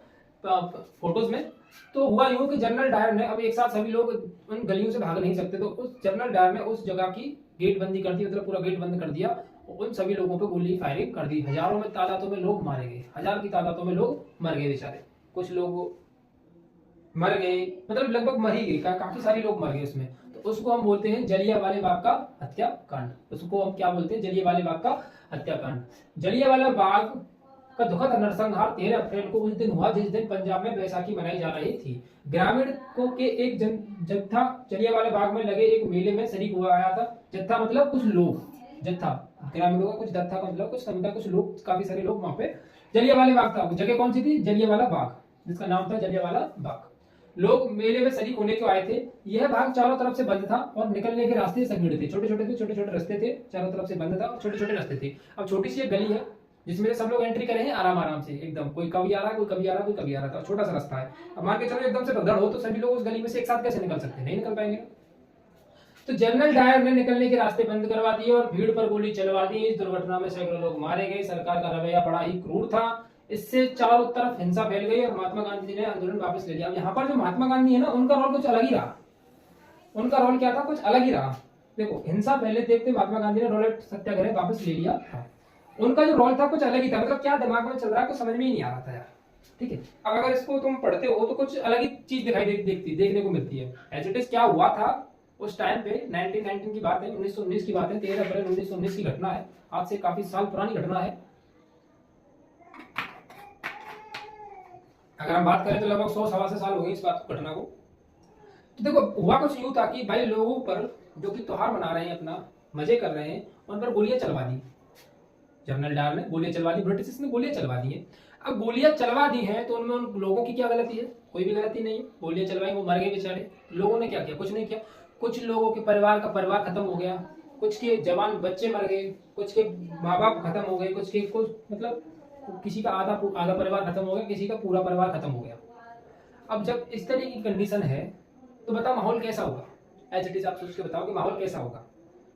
फोटोज में। तो हुआ यूं कि जनरल डायर ने, अब एक साथ सभी लोग उन गलियों से भाग नहीं सकते, तो उस जनरल डायर ने उस जगह की गेट बंदी कर दी, मतलब पूरा गेट बंद कर दिया, उन सभी लोगों पर गोली फायरिंग कर दी। हजारों में तादादों में लोग मारे गए, हजार की तादादों में लोग मर गए बेचारे, कुछ लोग मर गए, मतलब लगभग मर ही गए, काफी सारे लोग मर गए उसमें। तो उसको हम बोलते हैं जलियांवाले बाग का हत्याकांड। उसको हम क्या बोलते हैं, जलियांवाले बाग का हत्याकांड। जलियांवाला बाग का दुखद नरसंहार 13 अप्रैल को उस दिन हुआ जिस दिन पंजाब में बैसाखी मनाई जा रही थी। ग्रामीण को के एक जत्था जलियांवाला बाग में लगे एक मेले में शरीक हुआ आया था। जत्था मतलब कुछ लोग, जत्था ग्रामीणों का कुछ जत्था का मतलब कुछ समुदाय, कुछ लोग, काफी सारे लोग वहां पे जलियांवाला बाग था। जगह कौन सी थी? जलियांवाला बाग, जिसका नाम था जलियांवाला बाग। लोग मेले में शरीक होने को आए थे। यह बाग चारों तरफ से बंद था और निकलने के रास्ते संकीर्ण थे। छोटे छोटे रास्ते थे, चारों तरफ से बंद था और छोटे छोटे रास्ते थे। अब छोटी सी एक गली है जिसमें सब लोग एंट्री करे हैं आराम से एकदम, कोई कभी आ रहा है, कोई कभी आ रहा है, कोई कभी आ रहा था। छोटा सा रास्ता है। अब मान के चलो एकदम से भगदड़ हो तो सभी लोग उस गली में से एक साथ कैसे निकल सकते हैं? नहीं निकल पाएंगे। तो जनरल डायर ने निकलने के रास्ते बंद करवा दिए और भीड़ पर गोली चलवा दी। इस दुर्घटना में सैकड़ों लोग मारे गए। सरकार का रवैया बड़ा ही क्रूर था। इससे चारों तरफ हिंसा फैल गई और महात्मा गांधी जी ने आंदोलन वापस ले लिया। अब यहाँ पर जो महात्मा गांधी है ना, उनका रोल कुछ अलग ही रहा। उनका रोल क्या था? कुछ अलग ही रहा। देखो, हिंसा पहले देखते महात्मा गांधी ने रोलेट सत्याग्रह वापस ले लिया था। उनका जो रोल था कुछ अलग ही था। मतलब क्या दिमाग में चल रहा है कुछ समझ में ही नहीं आ रहा था यार। ठीक है, अब अगर इसको तुम पढ़ते हो तो कुछ अलग ही चीज देखने को मिलती है। एज इट इज क्या हुआ था उस टाइम पे, 1919 की बात है, 1919 की बात है, 13 अप्रैल 1919 की घटना है। आज से काफी साल पुरानी घटना है। अगर हम बात करें तो लगभग 100-125 साल हो गए इस बात घटना को। तो देखो, हुआ कुछ यूं था कि भाई लोगों पर जो कि त्योहार मना रहे हैं, अपना मजे कर रहे हैं, उन पर गोलियां चलवा दी। जनरल डायर ने गोलियां चलवा दी, ब्रिटिश ने गोलियां चलवा दी है। अब गोलियां चलवा दी हैं तो उनमें उन लोगों की क्या गलती है? कोई भी गलती नहीं है। गोलियां चलवाई, वो मर गए बेचारे। लोगों ने क्या किया? कुछ नहीं किया। कुछ लोगों के परिवार खत्म हो गया, कुछ के जवान बच्चे मर गए, कुछ के माँ बाप खत्म हो गए, कुछ के कुछ मतलब किसी का आधा परिवार खत्म हो गया, किसी का पूरा परिवार खत्म हो गया। अब जब इस तरह की कंडीशन है तो बताओ माहौल कैसा होगा? एज इट इज आप सोच के बताओ कि माहौल कैसा होगा।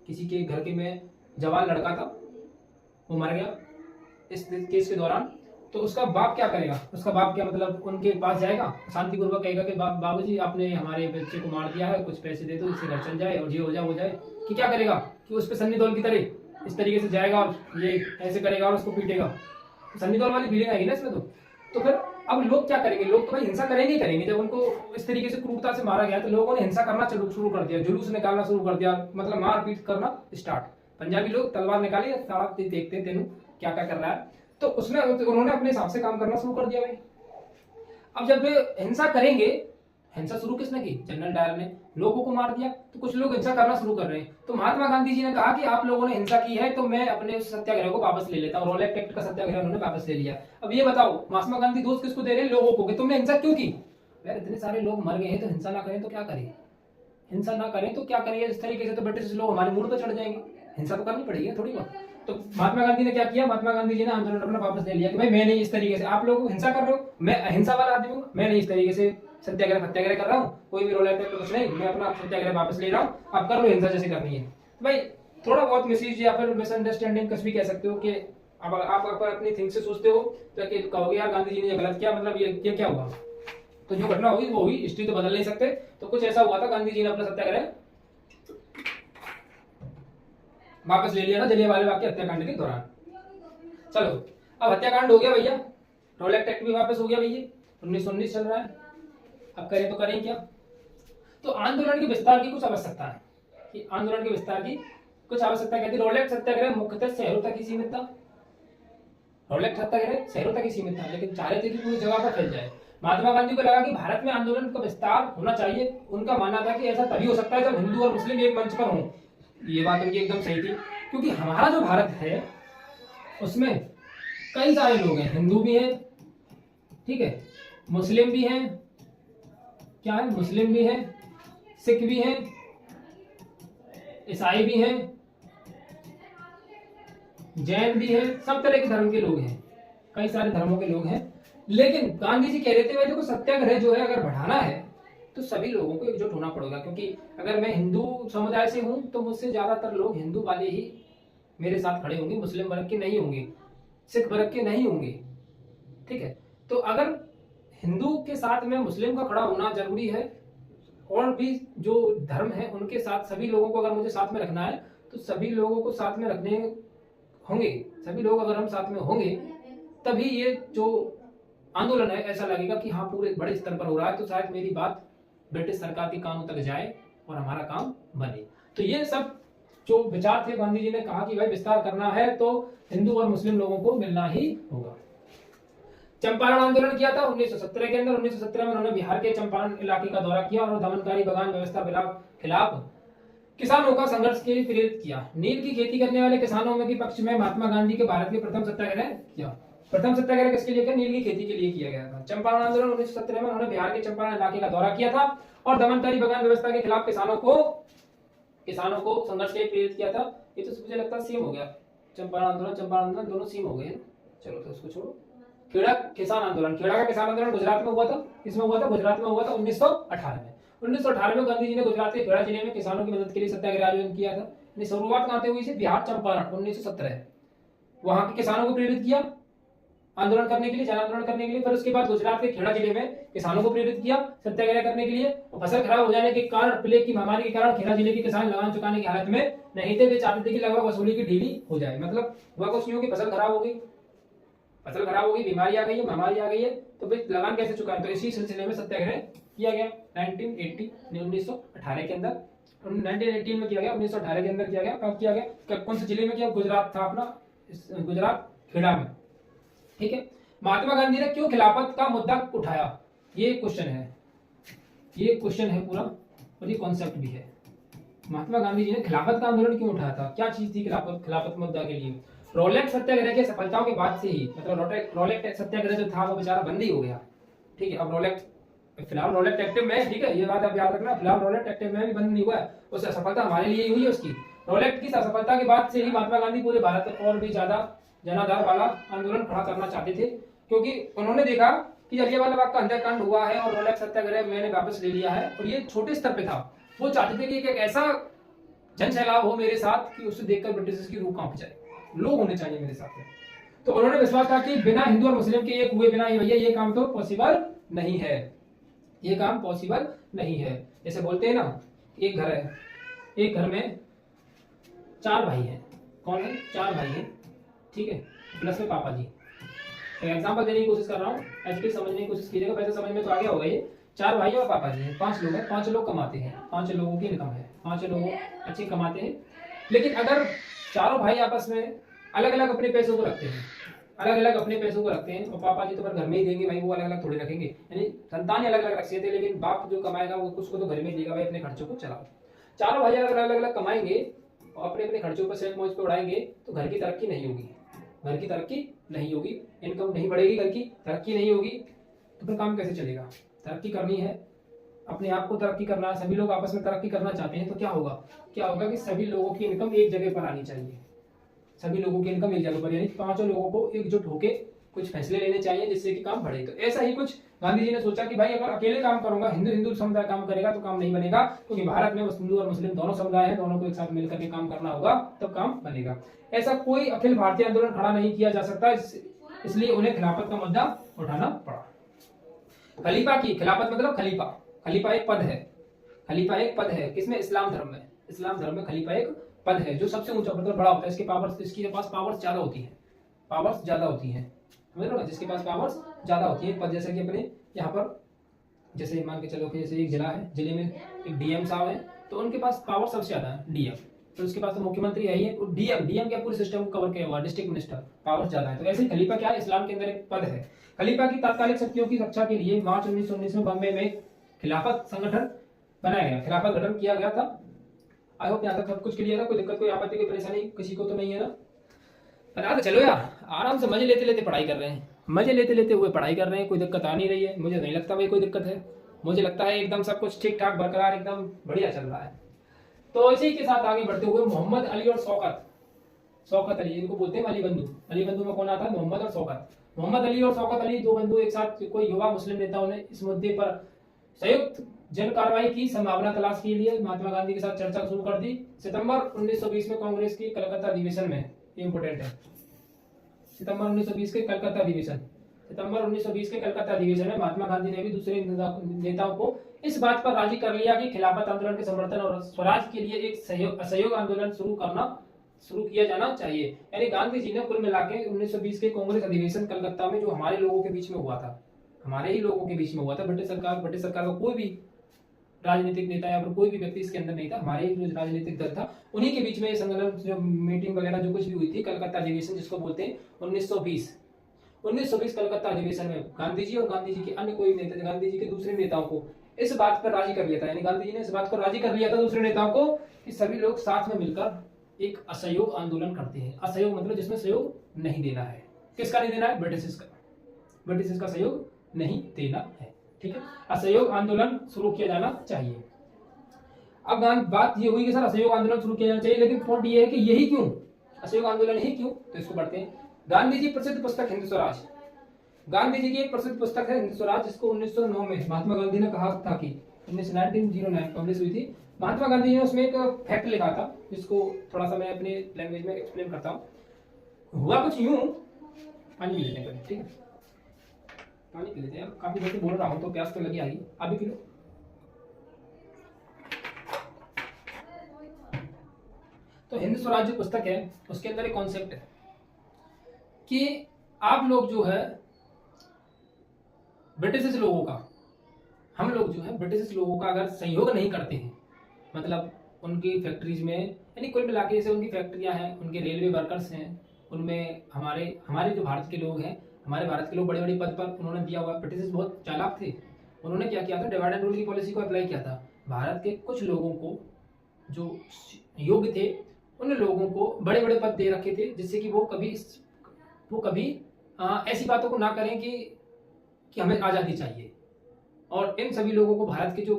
किसी के घर के में जवान लड़का था, वो मर गया इस केस के दौरान, तो उसका बाप क्या करेगा? उसका बाप क्या मतलब उनके पास जाएगा, शांतिपूर्वक कहेगा कि बाबूजी आपने हमारे बच्चे को मार दिया है, कुछ पैसे दे दो, इससे घर चल जाए और ये हो जाए कि क्या करेगा? कि उस पर सन्नी देओल की तरह इस तरीके से जाएगा और ये ऐसे करेगा और उसको पीटेगा। सन्नी देओल वाली फीलिंग आएगी ना इसमें। तो फिर अब लोग क्या करेंगे? लोग तो भाई हिंसा करेंगे ही करेंगे। जब उनको इस तरीके से क्रूरता से मारा गया तो लोगों ने हिंसा करना शुरू कर दिया, जुलूस निकालना शुरू कर दिया, मतलब मारपीट करना स्टार्ट। पंजाबी लोग तलवार निकाली, सारा देखते तेनू क्या क्या कर रहा है, तो उसमें उन्होंने अपने हिसाब से काम करना शुरू कर दिया भाई। अब जब हिंसा करेंगे, हिंसा शुरू किसने की? जनरल डायर ने। लोगों को मार दिया तो कुछ लोग हिंसा करना शुरू कर रहे हैं। तो महात्मा गांधी जी ने कहा कि आप लोगों ने हिंसा की है तो मैं अपने उस सत्याग्रह को वापस ले लेता हूँ। रोलेट एक्ट का सत्याग्रह उन्होंने वापस ले लिया। अब ये बताओ, महात्मा गांधी दोष किसको दे रहे हैं? लोगों को, कि तुमने हिंसा क्यों की? यार इतने सारे लोग मर गए हैं तो हिंसा ना करें तो क्या करें? हिंसा ना करें तो क्या करें? इस तरीके से तो ब्रिटिश लोग हमारे मूड पर चढ़ जाएंगे। हिंसा तो करनी पड़ेगी थोड़ी बहुत। तो महात्मा गांधी ने क्या किया? महात्मा गांधी जी ने आंदोलन अपना वापस ले लिया कि भाई मैं नहीं इस तरीके से, आप लोग हिंसा कर रहे हो, मैं अहिंसा वाला आदमी हूँ, मैं नहीं इस तरीके से सत्याग्रह कर रहा हूँ, कोई भी रोल है तो कुछ नहीं, मैं अपना सत्याग्रह वापस ले रहा हूँ, आप कर लो हिंसा जैसे करनी है। तो भाई थोड़ा बहुत मिसयूज या फिर मिसअंडरस्टैंडिंग कुछ भी कह सकते हो कि अब आप अगर अपनी थिंक से सोचते हो तो कहोगे यार गांधी जी ने गलत किया, मतलब ये क्या हुआ? तो जो घटना हुई वो हुई, हिस्ट्री तो बदल नहीं सकते। तो कुछ ऐसा हुआ था, गांधी जी ने अपना सत्याग्रह वापस ले लिया था जलियांवाला बाग के हत्याकांड के दौरान। चलो, अब हत्याकांड हो गया भैया, रोलेट एक्ट भी वापस हो गया भैया, 1919 चल रहा है। अब करें तो करें क्या? तो आंदोलन के विस्तार की कुछ आवश्यकता है कि आंदोलन के विस्तार की कुछ आवश्यकता कहती है। रोलेट सत्याग्रह मुख्यतः शहरों तक ही सीमित था। रोलेट सत्याग्रह शहरों तक ही सीमित था, लेकिन चाह रहे थे कि पूरी जगह पर फैल जाए। महात्मा गांधी को लगा कि भारत में आंदोलन का विस्तार होना चाहिए। उनका मानना था कि ऐसा तभी हो सकता है जब हिंदू और मुस्लिम एक मंच पर हों। ये बात उनकी एकदम सही थी, क्योंकि हमारा जो भारत है उसमें कई सारे लोग हैं, हिंदू भी हैं, ठीक है, मुस्लिम भी हैं, क्या है, मुस्लिम भी हैं, सिख भी हैं, ईसाई भी हैं, जैन भी हैं, सब तरह के धर्म के लोग हैं, कई सारे धर्मों के लोग हैं। लेकिन गांधी जी कह रहे थे भाई देखो, सत्याग्रह जो है अगर बढ़ाना है तो सभी लोगों को एकजुट होना पड़ेगा, क्योंकि अगर मैं हिंदू समुदाय से हूं तो मुझसे ज्यादातर लोग हिंदू वाले ही मेरे साथ खड़े होंगे, मुस्लिम वर्ग के नहीं होंगे, सिख वर्ग के नहीं होंगे, ठीक है। तो अगर हिंदू के साथ में मुस्लिम का खड़ा होना जरूरी है, और भी जो धर्म है उनके साथ सभी लोगों को अगर मुझे साथ में रखना है तो सभी लोगों को साथ में रखने होंगे। सभी लोग अगर हम साथ में होंगे तभी ये जो आंदोलन है ऐसा लगेगा कि हाँ पूरे बड़े स्तर पर हो रहा है, तो शायद मेरी बात ब्रिटिश सरकार के कानों तक जाए और हमारा काम बने। तो ये सब जो विचार थे, गांधी जी ने कहा कि भाई विस्तार करना है तो हिंदू और मुस्लिम लोगों को मिलना ही होगा। चंपारण आंदोलन किया था 1917 के अंदर। 1917 में उन्होंने बिहार के चंपारण इलाके का दौरा किया और दमनकारी बगान व्यवस्था के खिलाफ किसानों का संघर्ष के लिए प्रेरित किया। नील की खेती करने वाले किसानों में के पक्ष में महात्मा गांधी के भारत के प्रथम सत्याग्रह किया। प्रथम सत्याग्रह किसके लिए किया? नील की खेती के लिए किया गया था। चंपारण आंदोलन 1917 में उन्होंने बिहार के चंपारण इलाके का दौरा किया था और दमनकारी बगान व्यवस्था के खिलाफ किसानों को संघर्ष के लिए प्रेरित किया था। ये तो मुझे लगता है सेम हो गया, चंपारण आंदोलन दोनों सेम हो गए हैं। चलो तो उसको छोड़ो। खेड़ा किसान आंदोलन, खेड़ा का किसान आंदोलन गुजरात में हुआ था। किसमें हुआ था? गुजरात में हुआ था 1918 में। 1918 में गांधी जी ने गुजरात के खेड़ा जिले में किसानों की मदद के लिए सत्याग्रह आयोजन किया था। शुरुआत कहां से हुई थी? बिहार चंपारण 1917। वहां के किसानों को प्रेरित किया आंदोलन करने के लिए, जन आंदोलन करने के लिए। फिर उसके बाद गुजरात के खेड़ा जिले में किसानों को प्रेरित किया सत्याग्रह करने के लिए। फसल खराब हो जाने के कारण, प्लेग की महामारी के कारण खेड़ा जिले के किसान लगान चुकाने की हालत में नहीं थे। वे चाहते थे कि लगभग वसूली की ढीली हो जाए। मतलब हुआ कुछ नहीं हो कि फसल खराब हो गई, बीमारी आ गई है, महामारी आ गई है, तो भाई लगान कैसे चुकाएं? तो इसी सिलसिले में सत्याग्रह किया गया 1918 के अंदर। 1918 में किया गया, 1918 के अंदर किया गया। कब किया गया? कौन से जिले में किया? गुजरात था अपना, गुजरात खेड़ा में। ठीक है। महात्मा गांधी ने क्यों खिलाफत का मुद्दा उठाया? ये क्वेश्चन है पूरा, और ये कॉन्सेप्ट भी है। महात्मा गांधी जी ने खिलाफत का आंदोलन क्यों उठाया था? क्या चीज थी खिलाफत मुद्दा के लिए? रोलेट सत्याग्रह की सफलताओं के बाद से ही, मतलब रोलेट सत्याग्रह जो था वो बेचारा बंद ही हो गया। ठीक है। अब फिलहाल रोलेट एक्टिव में है। ठीक है, ये बात आप याद रखना, फिलहाल रोलेट एक्टिव में भी बंद नहीं हुआ है। उस सफलता हमारे लिए हुई है उसकी। रोलेट की सफलता के बाद से ही महात्मा गांधी पूरे भारत और भी ज्यादा जनाधार वाला आंदोलन खड़ा करना चाहते थे, क्योंकि उन्होंने देखा कि जलियांवाला बाग का हत्याकांड हुआ है और रोलेट सत्याग्रह मैंने वापस ले लिया है, और ये छोटे स्तर पे था। वो चाहते थे कि एक ऐसा जन सैलाब हो मेरे साथ कि उसे देखकर ब्रिटिश की रूह कांप जाए, लोग होने चाहिए मेरे साथ। तो उन्होंने विश्वास था कि बिना हिंदू और मुस्लिम के एक हुए बिना भैया ये काम तो पॉसिबल नहीं है, ये काम पॉसिबल नहीं है। जैसे बोलते हैं ना, एक घर है, एक घर में 4 भाई हैं। कौन है? 4 भाई हैं। ठीक है, प्लस में पापा जी। तो एग्जांपल देने की कोशिश कर रहा हूँ, ऐसे समझने की कोशिश कीजिएगा, वैसे समझ में तो आ गया होगा। ये 4 भाई और पापा जी हैं, 5 लोग हैं, 5 लोग कमाते हैं, 5 लोगों की इनकम है, 5 लोग अच्छे कमाते हैं। लेकिन अगर चारों भाई आपस में अलग अलग अपने पैसों को रखते हैं, और पापा जी तो घर में ही देंगे भाई, वो अलग अलग थोड़ी रखेंगे, यानी संतान अलग अलग रख थे, लेकिन बाप जो कमाएगा वो उसको तो घर में देगा भाई, अपने खर्चों को चलाओ। चारों भाई अगर अलग अलग कमाएंगे और अपने अपने खर्चों पर सेल मौज पे उड़ाएंगे तो घर की तरक्की नहीं होगी, इनकम नहीं बढ़ेगी, घर की तरक्की नहीं होगी, तो फिर काम कैसे चलेगा? तरक्की करनी है, अपने आप को तरक्की करना है, सभी लोग आपस में तरक्की करना चाहते हैं, तो क्या होगा कि सभी लोगों की इनकम एक जगह पर आनी चाहिए, सभी लोगों की इनकम एक जगह पर, यानी 5 लोगों को एकजुट होकर कुछ फैसले लेने चाहिए जिससे कि काम बढ़े। तो ऐसा ही कुछ गांधी जी ने सोचा कि भाई अगर अकेले काम करूंगा, हिंदू समुदाय काम करेगा तो काम नहीं बनेगा, क्योंकि भारत में हिंदू और मुस्लिम दोनों समुदाय हैं, दोनों को एक साथ मिलकर के काम करना होगा तब काम बनेगा। ऐसा कोई अखिल भारतीय आंदोलन खड़ा नहीं किया जा सकता, इसलिए उन्हें खिलाफत का मुद्दा उठाना पड़ा। खलीफा की खिलाफत मतलब खलीफा एक पद है, किसमें? इस्लाम धर्म में खलीफा एक पद है जो सबसे ऊंचा, मतलब बड़ा होता है, इसके पास पावर्स ज्यादा होती हैं, समझ लो ना, जिसके पास पावर्स ज्यादा होती है पद। जैसे कि अपने यहाँ पर जैसे मान के चलो कि जैसे एक जिला है, जिले में एक डीएम साहब है, तो उनके पास पावर सबसे ज्यादा है, डीएम। तो उसके पास तो मुख्यमंत्री है ही, डीएम क्या पूरे सिस्टम को कवर किया हुआ, डिस्ट्रिक्ट मिनिस्टर, पावर ज्यादा है। तो ऐसे खलीफा क्या है? इस्लाम के अंदर एक पद है। खलीफा की तात्कालिक शक्तियों की रक्षा के लिए मार्च 1919 में बॉम्बे में खिलाफत संगठन बनाया गया, खिलाफत गठन किया गया था। आई होप यहाँ तक सब कुछ क्लियर है, कोई दिक्कत, कोई आपत्ति, कोई परेशानी किसी को तो नहीं है ना? बता तो चलो यार, आराम से मजे लेते लेते पढ़ाई कर रहे हैं, कोई दिक्कत आ नहीं रही है। मुझे नहीं लगता भाई कोई दिक्कत है, मुझे लगता है एकदम सब कुछ ठीक ठाक बरकरार एकदम बढ़िया चल रहा है। तो इसी के साथ आगे बढ़ते हुए मोहम्मद अली और शौकत अली, इनको बोलते हैं अली बंधु में कौन आता है? मोहम्मद और शौकत। मोहम्मद अली और शौकत अली 2 बंधु एक साथ, कोई युवा मुस्लिम नेताओं ने इस मुद्दे पर संयुक्त जन कार्रवाई की संभावना तलाश के लिए महात्मा गांधी के साथ चर्चा शुरू कर दी। सितंबर 1920 में कांग्रेस की कलकत्ता अधिवेशन में, इंपोर्टेंट है, सितंबर 1920 के कलकत्ता अधिवेशन में महात्मा गांधी ने भी दूसरे नेताओं को इस बात पर राजी कर लिया कि खिलाफत आंदोलन के समर्थन और स्वराज के लिए एक असहयोग आंदोलन शुरू किया जाना चाहिए। यानी गांधी जी ने कुल मिलाकर 1920 के कांग्रेस अधिवेशन कलकत्ता में, जो हमारे लोगों के बीच में हुआ था, हमारे ही लोगों के बीच में हुआ था, ब्रिटिश सरकार का कोई भी राजनीतिक नेता या फिर कोई भी व्यक्ति इसके अंदर नहीं था, हमारे ही जो राजनीतिक दल था उन्हीं के बीच में ये संमेलन, जो मीटिंग वगैरह जो कुछ भी हुई थी, कलकत्ता अधिवेशन जिसको बोलते हैं 1920। 1920 कलकत्ता अधिवेशन में गांधी जी और गांधी जी के अन्य कोई नेता, गांधी जी के दूसरे नेताओं को इस बात पर राजी कर लिया था, यानी गांधी जी ने इस बात पर राजी कर लिया था दूसरे नेताओं को कि सभी लोग साथ में मिलकर एक असहयोग आंदोलन करते हैं। असहयोग मतलब जिसमें सहयोग नहीं देना है। किसका नहीं देना है? ब्रिटिश का। ब्रिटिश का सहयोग नहीं देना है, ठीक है। असहयोग आंदोलन शुरू किया जाना चाहिए। अब बात ये हुई कि सर असहयोग आंदोलन शुरू किया जाना चाहिए, लेकिन पॉइंट ये है कि यही क्यों, असहयोग आंदोलन ही क्यों? तो इसको पढ़ते हैं। गांधी जी प्रसिद्ध पुस्तक हिंद स्वराज, गांधी जी की एक प्रसिद्ध पुस्तक है हिंद स्वराज, जिसको 1909 में महात्मा गांधी ने कहा था कि 1909 पब्लिश हुई थी। महात्मा गांधी ने उसमें एक फैक्ट लिखा था, जिसको थोड़ा सा मैं अपने लैंग्वेज में एक्सप्लेन करता हूँ। हुआ कुछ यूं, पानी पी लेते हैं, ठीक है, पानी पी लेते हैं। काफी देर से बोल रहा हूँ तो प्यास तो लगी आएगी, आप भी पी लो। तो हिंद स्वराज जो पुस्तक है उसके अंदर एक कॉन्सेप्ट है कि आप लोग जो है ब्रिटिश लोगों का, हम लोग जो है ब्रिटिश लोगों का अगर सहयोग नहीं करते हैं, मतलब उनकी फैक्ट्रीज में, यानी कुल मिला के जैसे उनकी फैक्ट्रियां हैं, उनके रेलवे वर्कर्स हैं, उनमें हमारे जो भारत के लोग हैं, हमारे भारत के लोग बड़े बड़े पद पर उन्होंने दिया हुआ। ब्रिटिश बहुत चालाक थे, उन्होंने क्या किया था, डिवाइड एंड रूल की पॉलिसी को अप्लाई किया था। भारत के कुछ लोगों को जो योग्य थे उन लोगों को बड़े बड़े पद दे रखे थे, जिससे कि वो कभी ऐसी बातों को ना करें कि हमें आज़ादी चाहिए, और इन सभी लोगों को, भारत के जो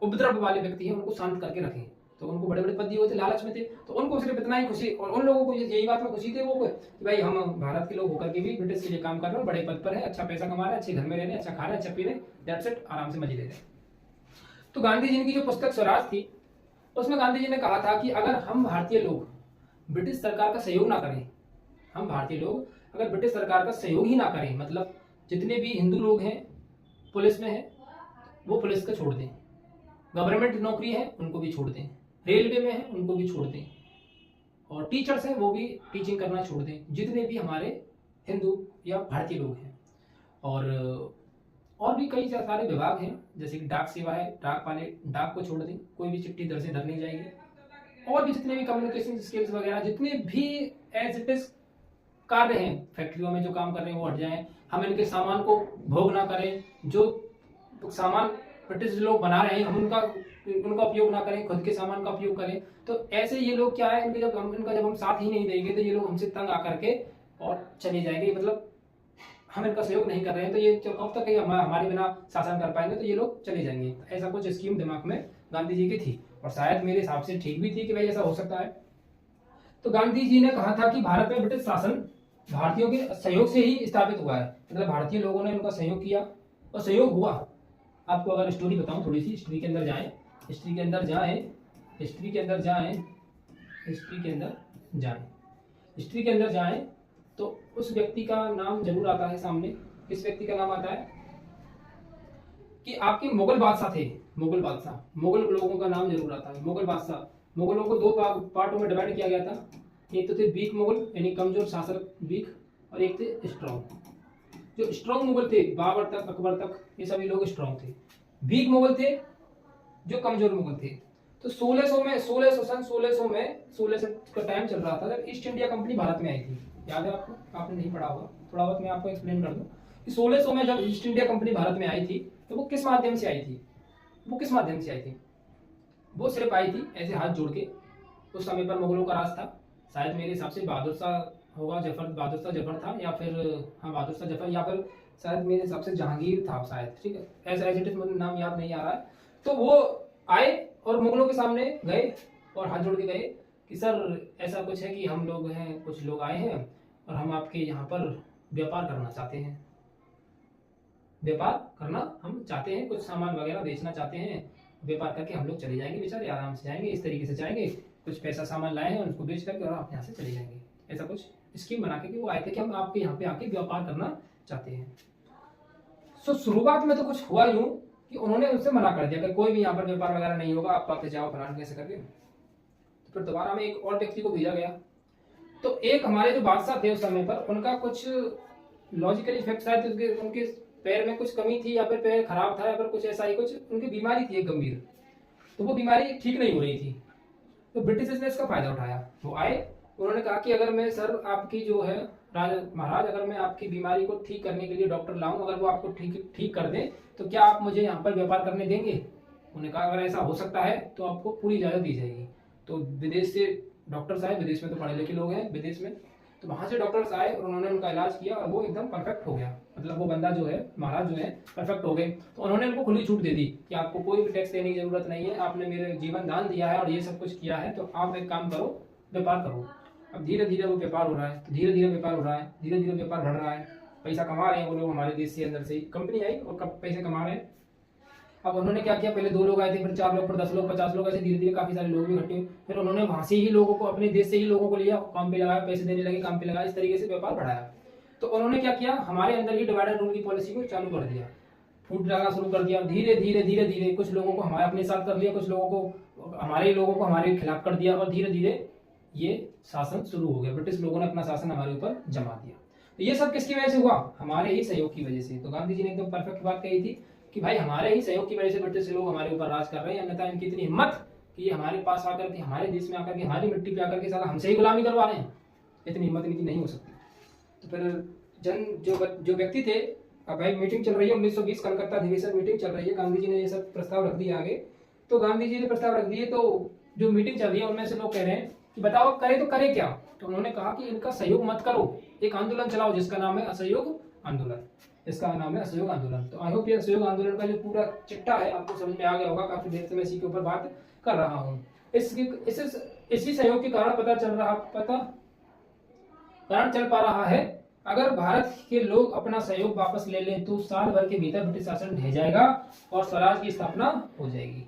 उपद्रव वाले व्यक्ति हैं, उनको शांत करके रखें। तो उनको बड़े बड़े पद दिए हुए थे, लालच में थे, तो उनको सिर्फ इतना ही खुशी, और उन लोगों को यही बात में खुशी थी वो कि भाई हम भारत के लोग होकर के भी ब्रिटिश के लिए काम कर रहे हैं, बड़े पद पर है, अच्छा पैसा कमा रहे हैं, अच्छे घर में रह रहे हैं, अच्छा खा रहे हैं, अच्छा पी रहे हैं, दैट्स इट, आराम से मजे ले रहे हैं। तो गांधी जी की जो पुस्तक स्वराज थी उसमें गांधी जी ने कहा था कि अगर हम भारतीय लोग ब्रिटिश सरकार का सहयोग ना करें, हम भारतीय लोग अगर ब्रिटिश सरकार का सहयोग ही ना करें, मतलब जितने भी हिंदू लोग हैं पुलिस में हैं वो पुलिस को छोड़ दें, गवर्नमेंट नौकरी है उनको भी छोड़ दें, रेलवे में है उनको भी छोड़ दें, और टीचर्स हैं वो भी टीचिंग करना छोड़ दें, जितने भी हमारे हिंदू या भारतीय लोग हैं। और भी कई सारे विभाग हैं, जैसे कि डाक सेवा है, डाक वाले डाक को छोड़ दें, कोई भी चिट्ठी दर से धर नहीं जाएगी। और भी जितने भी कम्युनिकेशन स्किल्स वगैरह जितने भी एज इट इज कार्य हैं फैक्ट्रियों में जो काम कर रहे हैं वो हट जाएं, हम इनके सामान को भोग ना करें, जो सामान ब्रिटिश लोग बना रहे हैं हम उनका उपयोग ना करें, खुद के सामान का उपयोग करें। तो ऐसे ये लोग क्या है, इनका जब हम साथ ही नहीं देंगे तो ये लोग हमसे तंग आकर के और चले जाएंगे, मतलब हम इनका सहयोग नहीं कर रहे हैं तो ये कब तक हमारे बिना शासन कर पाएंगे, तो ये लोग चले जाएंगे। ऐसा कुछ स्कीम दिमाग में गांधी जी की थी, और शायद मेरे हिसाब से ठीक भी थी कि भाई ऐसा हो सकता है। तो गांधी जी ने कहा था कि भारत में ब्रिटिश शासन भारतीयों के सहयोग से ही स्थापित हुआ है, मतलब भारतीय लोगों ने उनका सहयोग किया और सहयोग हुआ। आपको अगर स्टोरी बताऊं, थोड़ी सी हिस्ट्री के अंदर जाएं, हिस्ट्री के अंदर जाएं, हिस्ट्री के अंदर जाएं, हिस्ट्री के अंदर जाएं, हिस्ट्री के अंदर जाएं तो उस व्यक्ति का नाम जरूर आता है सामने। किस व्यक्ति का नाम आता है कि आपके मुगल बादशाह थे, मुगल बादशाह, मुगल लोगों का नाम जरूर आता है। मुगल बादशाह, मुगलों को दो पार्टों में डिवाइड किया गया था, एक तो थे वीक मुगल यानी कमजोर शासक वीक, और एक थे स्ट्रॉन्ग। जो स्ट्रॉन्ग मुगल थे बाबर तक, अकबर तक, ये सभी लोग स्ट्रॉन्ग थे। वीक मुगल थे जो कमजोर मुगल थे। तो 1600 में 1600 का टाइम चल रहा था जब ईस्ट इंडिया कंपनी भारत में आई थी। याद है आपको? आपने नहीं पढ़ा होगा, थोड़ा बहुत मैं आपको एक्सप्लेन कर दूं कि 1600 में जब ईस्ट इंडिया कंपनी भारत में आई थी तो वो किस माध्यम से आई थी? वो किस माध्यम से आई थी? वो सिर्फ आई थी ऐसे हाथ जोड़ के। उस समय पर मुगलों का राज था, शायद मेरे हिसाब से बहादुर शाह होगा, बहादुर शाह जफर था, या फिर हाँ बहादुर शाह जफर, या फिर शायद मेरे हिसाब से जहांगीर था शायद, ठीक है, ऐसा एज इट इज मुझे नाम याद नहीं आ रहा है। तो वो आए और मुगलों के सामने गए और हाथ जोड़ के गए कि सर ऐसा कुछ है कि हम लोग हैं, कुछ लोग आए हैं और हम आपके यहाँ पर व्यापार करना चाहते हैं, व्यापार करना हम चाहते हैं, कुछ सामान वगैरह बेचना चाहते हैं, व्यापार करके हम लोग चले जाएंगे, बेचारे आराम से जाएंगे, इस तरीके से जाएंगे, कुछ पैसा सामान लाए हैं उनको बेच करके और आप यहाँ से चले जाएंगे। ऐसा कुछ स्कीम बना के वो आए थे कि हम आपके यहाँ पे आके व्यापार करना चाहते हैं। सो शुरुआत में तो कुछ हुआ यूं कि उन्होंने उससे मना कर दिया कि कोई भी यहाँ पर व्यापार वगैरह नहीं होगा, आप वापस जाओ फलान कैसे करके। तो फिर दोबारा में एक और व्यक्ति को भेजा गया। तो एक हमारे जो बादशाह थे उस समय पर, उनका कुछ लॉजिकल इफेक्ट शायद उनके पैर में कुछ कमी थी, या फिर पैर खराब था, या फिर कुछ ऐसा ही कुछ उनकी बीमारी थी एक गंभीर। तो वो बीमारी ठीक नहीं हो रही थी। तो ब्रिटिशर्स ने इसका फायदा उठाया, वो आए, उन्होंने कहा कि अगर मैं सर आपकी जो है महाराज अगर मैं आपकी बीमारी को ठीक करने के लिए डॉक्टर लाऊं, अगर वो आपको ठीक कर दे तो क्या आप मुझे यहाँ पर व्यापार करने देंगे? उन्होंने कहा अगर ऐसा हो सकता है तो आपको पूरी इजाजत दी जाएगी। तो विदेश से डॉक्टर्स आए, विदेश में तो पढ़े लिखे लोग हैं विदेश में, तो वहां से डॉक्टर्स आए और उन्होंने उनका इलाज किया और वो एकदम परफेक्ट हो गया। मतलब वो बंदा जो है, महाराज जो है, परफेक्ट हो गए। तो उन्होंने उनको खुली छूट दे दी कि आपको कोई भी टैक्स देने की जरूरत नहीं है, आपने मेरे जीवन दान दिया है और ये सब कुछ किया है, तो आप एक काम करो, व्यापार करो। अब धीरे धीरे वो व्यापार हो रहा है, तो धीरे धीरे व्यापार हो रहा है, धीरे धीरे व्यापार बढ़ रहा है, पैसा कमा रहे हैं वो लोग हमारे देश से, अंदर से कंपनी आई और कब पैसे कमा रहे हैं। अब उन्होंने क्या किया, पहले 2 लोग आए थे, फिर 4 लोग, फिर 10 लोग, 50 लोग, ऐसे धीरे धीरे काफी सारे लोग भी इकट्ठे हुए। फिर उन्होंने वहां से ही लोगों को, अपने देश से ही लोगों को लिया, काम पे लगाया, पैसे देने लगे, काम पे लगाया, इस तरीके से व्यापार बढ़ाया। तो उन्होंने क्या किया, हमारे अंदर ही डिवाइड एंड रूल की पॉलिसी को चालू कर दिया, फूट लगाना शुरू कर दिया। धीरे धीरे धीरे धीरे कुछ लोगों को हमारे अपने साथ कर लिया, कुछ लोगों को हमारे लोगों को हमारे खिलाफ कर दिया, और धीरे धीरे ये शासन शुरू हो गया। ब्रिटिश लोगों ने अपना शासन हमारे ऊपर जमा दिया। तो ये सब किसकी वजह से हुआ? हमारे ही सहयोग की वजह से। तो गांधी जी ने एकदम परफेक्ट बात कही थी कि भाई हमारे ही सहयोग की वजह से ब्रिटिश लोग हमारे ऊपर राज कर रहे हैं, अन्यथा इनकी इतनी हिम्मत कि ये हमारे पास आकर के, हमारे देश में आकर के, हमारी मिट्टी पे आकर के साला हमसे ही गुलामी करवा रहे हैं, इतनी हिम्मत इनकी नहीं हो सकती। तो फिर जो व्यक्ति थे, अब भाई मीटिंग चल रही है 1920 कलकत्ता अधिवेशन मीटिंग चल रही है, गांधी जी ने ये सब प्रस्ताव रख दिया आगे। तो गांधी जी ने प्रस्ताव रख दिए, तो जो मीटिंग चल रही है उनमें से लोग कह रहे हैं कि बताओ करे तो करे क्या? तो उन्होंने कहा कि इनका सहयोग मत करो, एक आंदोलन चलाओ जिसका नाम है असहयोग आंदोलन। इसका नाम है असहयोग आंदोलन। तो आई होप ये असहयोग आंदोलन का जो पूरा चिट्ठा है आपको समझ में आ गया होगा। काफी देर से मैं इसी के ऊपर बात कर रहा हूँ। इसी सहयोग के कारण कारण चल पा रहा है। अगर भारत के लोग अपना सहयोग वापस ले लें तो साल भर के भीतर ब्रिटिश शासन ढह जाएगा और स्वराज की स्थापना हो जाएगी।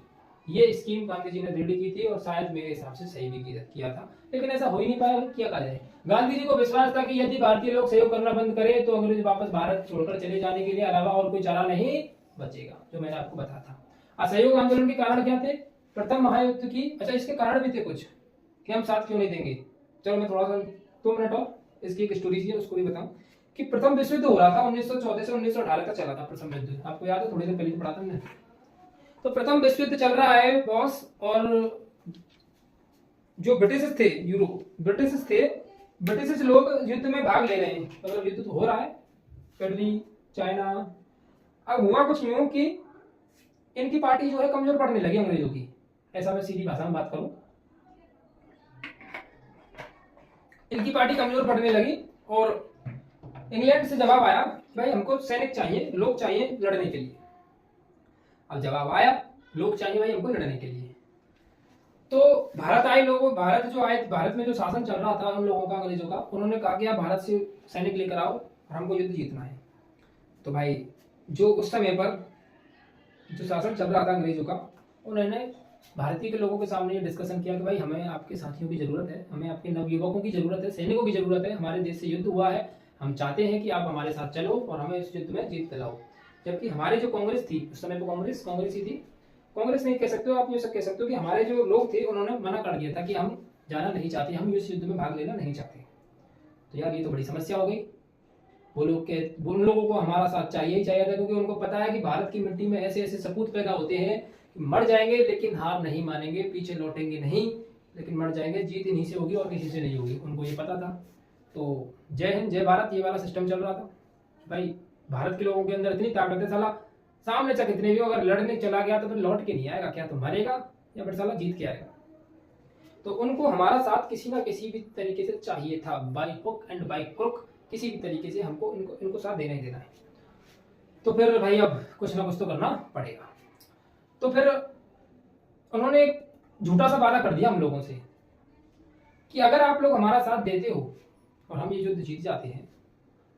ये स्कीम गांधी जी ने रेडी की थी और शायद मेरे हिसाब से सही भी किया था, लेकिन ऐसा हो ही नहीं पाया। क्या कहा जाए, गांधी जी को विश्वास था कि यदि भारतीय लोग सहयोग करना बंद करें तो अंग्रेज वापस भारत छोड़कर चले जाने के लिए अलावा और कोई चारा नहीं बचेगा, जो मैंने आपको बताया था। असहयोग आंदोलन के कारण क्या थे? प्रथम महायुद्ध की, अच्छा इसके कारण भी थे कुछ कि हम साथ क्यों नहीं देंगे। चलो मैं थोड़ा सा 2 मिनट और इसकी एक स्टोरी है उसको भी बताऊं कि प्रथम विश्व युद्ध हो रहा था 1914 से 1918 तक चला था प्रथम युद्ध। आपको याद है, थोड़ी देर पहले पढ़ा था मैंने। तो प्रथम विश्व युद्ध चल रहा है बॉस, और जो ब्रिटिश थे, ब्रिटिश लोग युद्ध में भाग ले रहे हैं। मतलब युद्ध तो हो रहा है, इटली, चाइना। अब हुआ कुछ यूं कि इनकी पार्टी जो है कमजोर पड़ने लगी अंग्रेजों की। ऐसा मैं सीधी भाषा में बात करूं, इनकी पार्टी कमजोर पड़ने लगी और इंग्लैंड से जवाब आया, भाई हमको सैनिक चाहिए, लोग चाहिए लड़ने के लिए। अब जवाब आया, लोग चाहिए भाई हमको लड़ने के लिए। तो भारत आए लोगों, भारत में जो शासन चल रहा था उन लोगों का, अंग्रेजों का, उन्होंने कहा कि आप भारत से सैनिक लेकर आओ और हमको युद्ध जीतना है। तो भाई जो उस समय पर जो शासन चल रहा था अंग्रेजों का, उन्होंने भारतीय के लोगों के सामने ये डिस्कशन किया कि भाई हमें आपके साथियों की जरूरत है, हमें आपके नवयुवकों की जरूरत है, सैनिकों की जरूरत है। हमारे देश से युद्ध हुआ है, हम चाहते हैं कि आप हमारे साथ चलो और हमें इस युद्ध में जीत दिलाओ। जबकि हमारे जो कांग्रेस थी उस समय, तो कांग्रेस ही थी, कांग्रेस नहीं कह सकते हो आप, ये सब कह सकते हो कि हमारे जो लोग थे उन्होंने मना कर दिया था कि हम जाना नहीं चाहते, हम इस युद्ध में भाग लेना नहीं चाहते। तो यार ये तो बड़ी समस्या हो गई। उन लोगों को हमारा साथ चाहिए ही चाहिए था, क्योंकि उनको पता है कि भारत की मिट्टी में ऐसे ऐसे सपूत पैदा होते हैं कि मर जाएंगे लेकिन हार नहीं मानेंगे, पीछे लौटेंगे नहीं, लेकिन मर जाएंगे, जीत इन्हीं से होगी और किसी से नहीं होगी। उनको ये पता था। तो जय हिंद जय भारत ये वाला सिस्टम चल रहा था। भाई भारत के लोगों के अंदर इतनी ताकत है, साला सामने से कितने भी अगर लड़ने चला गया तो फिर लौट के नहीं आएगा, क्या तो मरेगा या फिर साला जीत के आएगा। तो उनको हमारा साथ किसी ना किसी भी तरीके से चाहिए था, by hook and by crook, किसी भी तरीके से हमको इनको साथ देना ही देना है। तो फिर भाई अब कुछ ना कुछ तो करना पड़ेगा। तो फिर उन्होंने एक झूठा सा वादा कर दिया हम लोगों से कि अगर आप लोग हमारा साथ देते हो और हम ये युद्ध जीत जाते हैं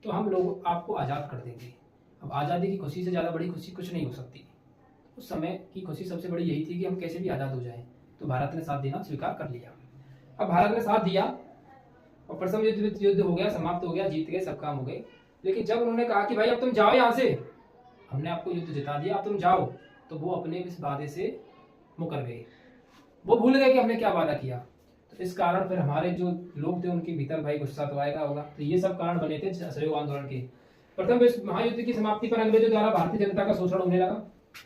तो हम लोग आपको आज़ाद कर देंगे। अब आज़ादी की खुशी से ज़्यादा बड़ी खुशी कुछ नहीं हो सकती। उस समय की खुशी सबसे बड़ी यही थी कि हम कैसे भी आज़ाद हो जाएं। तो भारत ने साथ देना स्वीकार कर लिया। अब भारत ने साथ दिया और प्रथम युद्ध हो गया, समाप्त हो गया, जीत गए, सब काम हो गए। लेकिन जब उन्होंने कहा कि भाई अब तुम जाओ यहाँ से, हमने आपको युद्ध जिता दिया, अब तुम जाओ, तो वो अपने इस वादे से मुकर गए। वो भूल गए कि हमने क्या वादा किया। तो इस कारण फिर हमारे जो लोग थे उनके भीतर भाई गुस्सा तो आएगा होगा। तो ये सब कारण बने थे असहयोग आंदोलन के। प्रथम विश्व महायुद्ध की समाप्ति पर अंग्रेजों द्वारा भारतीय जनता का शोषण होने लगा।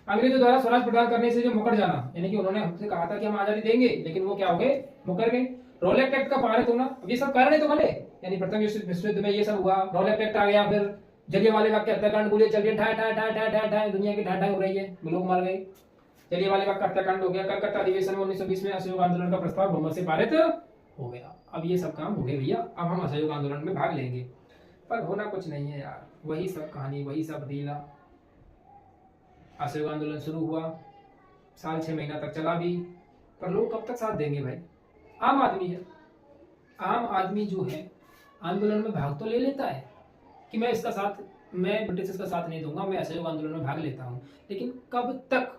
अंग्रेजों द्वारा स्वराज प्रदान करने से जो मुकर जाना, यानी कि उन्होंने हमसे कहा था कि हम आजादी देंगे, लेकिन वो क्या हो गए, मुकर गए। रोलेक्ट एक्ट का पारित होना, ये सब कारण है तो बने। यानी प्रथम विश्व युद्ध में ये सब हुआ, रॉलेट एक्ट आ गया, फिर जलियांवाले बाग के हत्याकांड, गोलियां चल रही है, ठाए ठाए ठाए ठाए ठाए ठाए, दुनिया की ठाए ठाए हो रही है, लोग मर गए, जलियांवाले बाग का हत्याकांड हो गया, कलकत्ता अधिवेशन में 1920 में असहयोग आंदोलन का प्रस्ताव बहुमत से पारित हो गया। अब ये सब काम हो गए भैया, अब हम असहयोग आंदोलन में भाग लेंगे, पर होना कुछ नहीं है यार, वही सब कहानी, वही सब लीला। असहयोग आंदोलन शुरू हुआ, साल 6 महीना तक चला भी, पर लोग कब तक साथ देंगे भाई? आम आदमी है, आम आदमी जो है आंदोलन में भाग तो ले लेता है कि मैं इसका साथ, मैं ब्रिटिश का साथ नहीं दूंगा, मैं असहयोग आंदोलन में भाग लेता हूं, लेकिन कब तक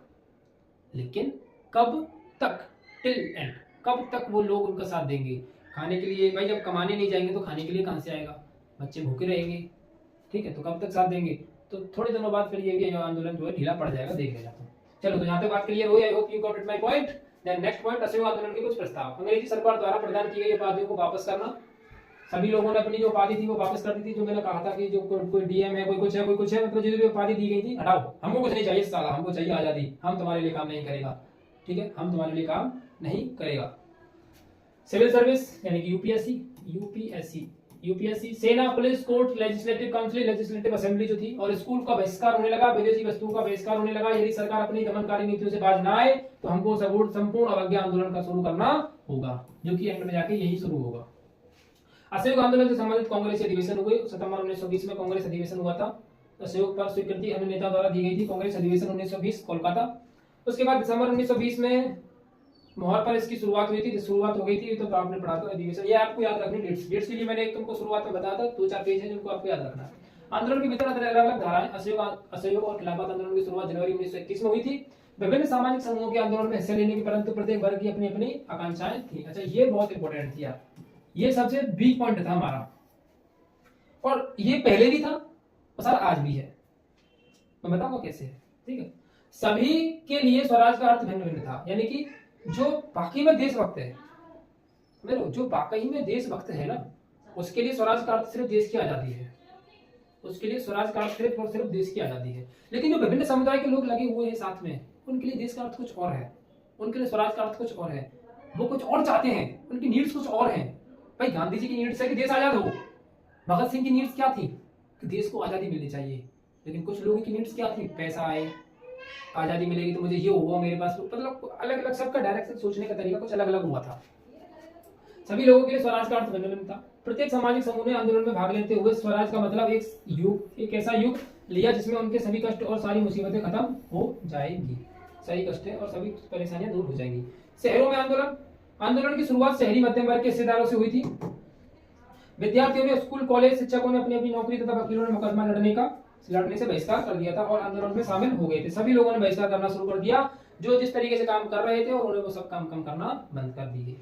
टिल एंड, कब तक वो लोग उनका साथ देंगे? खाने के लिए भाई, जब कमाने नहीं जाएंगे तो खाने के लिए कहां से आएगा? बच्चे भूखे रहेंगे, ठीक है, तो कब तक साथ देंगे? तो थोड़े दिनों बाद फिर ये भी आंदोलन जो है ढीला पड़ जाएगा, देख लेगा। चलो, तो यहाँ तक बात क्लियर हुई, I hope you got it my point. Then next point, असहयोग आंदोलन के कुछ प्रस्ताव। अंग्रेजी सरकार द्वारा प्रदान की गई उपाधियों को वापस करना। सभी लोगों ने अपनी जो उपाधि थी वो वापस कर दी थी, जो मैंने कहा था कि जो कोई डीएम है, कोई कुछ है, मतलब जो भी उपाधि दी गई थी, हटाओ, हमको कुछ नहीं चाहिए साला, हमको चाहिए आजादी, हम तुम्हारे लिए काम नहीं करेगा, ठीक है, हम तुम्हारे लिए काम नहीं करेगा। सिविल सर्विस यानी कि यूपीएससी, सेना, police, court, legislative council, legislative assembly जो थी, और स्कूल का बहिष्कार होने लगा, विदेशी वस्तुओं का बहिष्कार होने लगा। यदि सरकार अपनी दमनकारी नीतियों से बाज ना आए तो हमको संपूर्ण अवज्ञा आंदोलन का शुरू करना होगा, जो कि एंड में जाके यही शुरू होगा। असहयोग आंदोलन से संबंधित कांग्रेस अधिवेशन हुए। सितंबर 1920 में कांग्रेस अधिवेशन हुआ था। असहयोग पर स्वीकृति अन्य नेता द्वारा दी गई थी। कांग्रेस अधिवेशन 1920 कोलकाता। उसके बाद दिसंबर 1920 में मोहर पर इसकी शुरुआत हुई थी, शुरुआत हो गई थी, तो आपने पढ़ा था अधिवेशन, ये आपको याद रखनी डेट्स के लिए मैंने तुमको शुरुआत में बताया था, 2-4 पेज है जिनको आपको याद रखना है। आंदोलन के भीतर अलग-अलग धाराएं। असहयोग और खिलाफत आंदोलन की शुरुआत जनवरी 1921 में हुई थी। विभिन्न सामाजिक समूहों के आंदोलन में हिस्सा लेने की, परंतु प्रत्येक वर्ग की अपनी अपनी आकांक्षाएं थी। अच्छा, ये बहुत इंपॉर्टेंट थी यार, ये सबसे वीक पॉइंट था हमारा, और ये पहले भी था और सर आज भी है। मैं बताऊंगा कैसे है, ठीक है। सभी के लिए स्वराज का अर्थ भिन्न भिन्न था, यानी कि जो बाकी में देशभक्त है, जो वाकई में देशभक्त है ना, उसके लिए स्वराज का अर्थ सिर्फ देश की आजादी है, उसके लिए स्वराज का अर्थ सिर्फ और सिर्फ देश की आजादी है। लेकिन जो विभिन्न समुदाय के लोग लगे हुए हैं साथ में, उनके लिए देश का अर्थ कुछ और है, उनके लिए स्वराज का अर्थ कुछ और है, वो कुछ और चाहते हैं, उनकी नीड्स कुछ और हैं। भाई, गांधी जी की नीड्स है कि देश आजाद हो, भगत सिंह की नीड्स क्या थी कि देश को आजादी मिलनी चाहिए, लेकिन कुछ लोगों की नीड्स क्या थी, पैसा आए, आजादी मिलेगी तो मुझे ये हुआ मेरे पास, मतलब अलग अलग सबका डायरेक्शन सोचने का तरीका कुछ अलग अलग हुआ था। सभी लोगों के लिए स्वराज का अर्थ भिन्न भिन्न था। प्रत्येक सामाजिक समूह ने आंदोलन में भाग लेते हुए स्वराज का मतलब एक ऐसा युग लिया जिसमें उनके सभी कष्ट और सारी मुसीबतें खत्म हो जाएंगी, सही कष्ट और सभी परेशानियां दूर हो जाएंगी। शहरों में आंदोलन की शुरुआत शहरी मध्यम वर्ग के हिस्सेदारों से हुई थी। विद्यार्थियों ने, स्कूल कॉलेज शिक्षकों ने अपनी अपनी नौकरी तथा वकीलों ने मुकदमा लड़ने से बहिष्कार कर दिया था और आंदोलन में शामिल हो गए थे। सभी लोगों ने बहिष्कार करना शुरू कर दिया, जो जिस तरीके से काम कर रहे थे, और उन्होंने वो सब काम कम करना बंद कर दिए।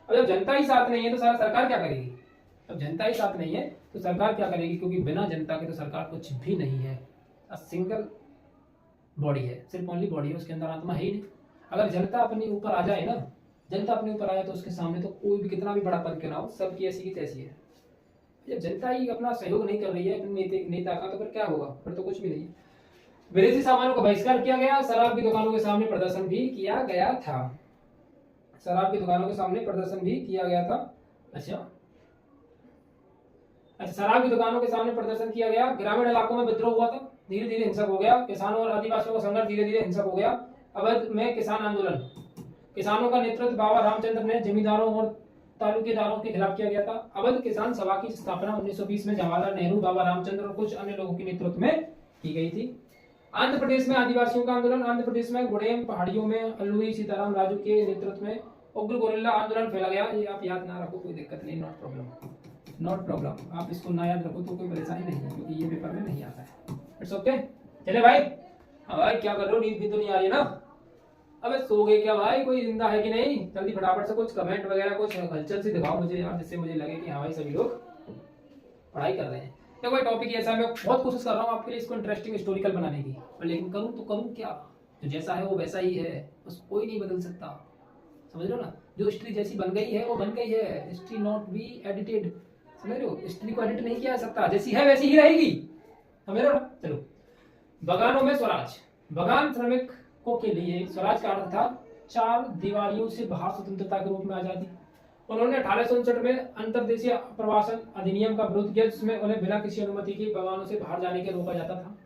अब जब जनता ही साथ नहीं है तो सारा सरकार क्या करेगी? अब जनता ही साथ नहीं है तो सरकार क्या करेगी? क्योंकि बिना जनता के तो सरकार कुछ भी नहीं है। सिंगल बॉडी है, सिर्फ ओनली बॉडी है, उसके अंदर आत्मा है ही नहीं। अगर जनता अपने ऊपर आ जाए ना, जनता अपने ऊपर आ जाए तो उसके सामने तो कोई भी कितना भी बड़ा पद क्यों ना हो, सबकी ऐसी की तैसी है। जब जनता ही अपना सहयोग नहीं कर रही है अपने नेता का, तो फिर क्या होगा? फिर तो कुछ भी नहीं है। विदेशी सामानों का बहिष्कार किया गया। शराब की दुकानों के सामने प्रदर्शन भी किया गया था। शराब की दुकानों के सामने प्रदर्शन भी किया गया था। अच्छा, शराब की दुकानों के सामने प्रदर्शन किया गया। ग्रामीण इलाकों में विद्रोह हुआ था, धीरे धीरे हिंसक हो गया। किसानों और आदिवासियों का संघर्ष धीरे धीरे हिंसक हो गया। अवध में किसान आंदोलन, किसानों का नेतृत्व बाबा रामचंद्र ने जमींदारों और तालुकेदारों के खिलाफ किया गया था। अवध किसान सभा की स्थापना 1920 में जवाहरलाल नेहरू, बाबा रामचंद्र और कुछ अन्य लोगों के नेतृत्व में की गई थी। आंध्र प्रदेश में आदिवासियों का आंदोलन। आंध्र प्रदेश में गुडेम पहाड़ियों में अल्लूरी सीताराम राजू के नेतृत्व में उग्र गोरिल्ला आंदोलन फैला गया। ये आप याद ना रखो, कोई दिक्कत नहीं, नॉट प्रॉब्लम। आप इसको ना याद रखो तो कोई परेशानी नहीं है, क्योंकि ये पेपर में नहीं आता है। It's okay. चले भाई, भाई क्या कर रहे हो? नींद भी तो नहीं आ रही है ना? अबे सो गए क्या भाई? कोई जिंदा है कि नहीं? जल्दी फटाफट से कुछ कमेंट वगैरह कुछ हलचल से दिखाओ मुझे यार, जिससे मुझे लगे कि हाँ भाई सभी लोग पढ़ाई कर रहे हैं। देखो भाई, टॉपिक ऐसा, मैं बहुत कोशिश कर रहा हूँ आपके लिए इसको इंटरेस्टिंग हिस्टोरिकल बनाने की, और लेकिन करूँ तो करूँ क्या? जो जैसा है वो वैसा ही है, बस कोई नहीं बदल सकता। समझ रहे हो ना? जो हिस्ट्री जैसी बन गई है वो बन गई है। हिस्ट्री नॉट बी एडिटेड, समझ रहे हो? हिस्ट्री को एडिट नहीं किया जा सकता, जैसी है वैसी ही रहेगी। समझ रहे हो ना? चलो, बगानों में स्वराज। बगान श्रमिकों के लिए स्वराज का अर्थ था 4 दीवारियों से बाहर स्वतंत्रता के रूप में आजादी। उन्होंने 1859 में अंतर्देशीय प्रवासन अधिनियम का विरोध किया, जिसमें उन्हें बिना किसी अनुमति के बगानों से बाहर जाने के रोका जाता था।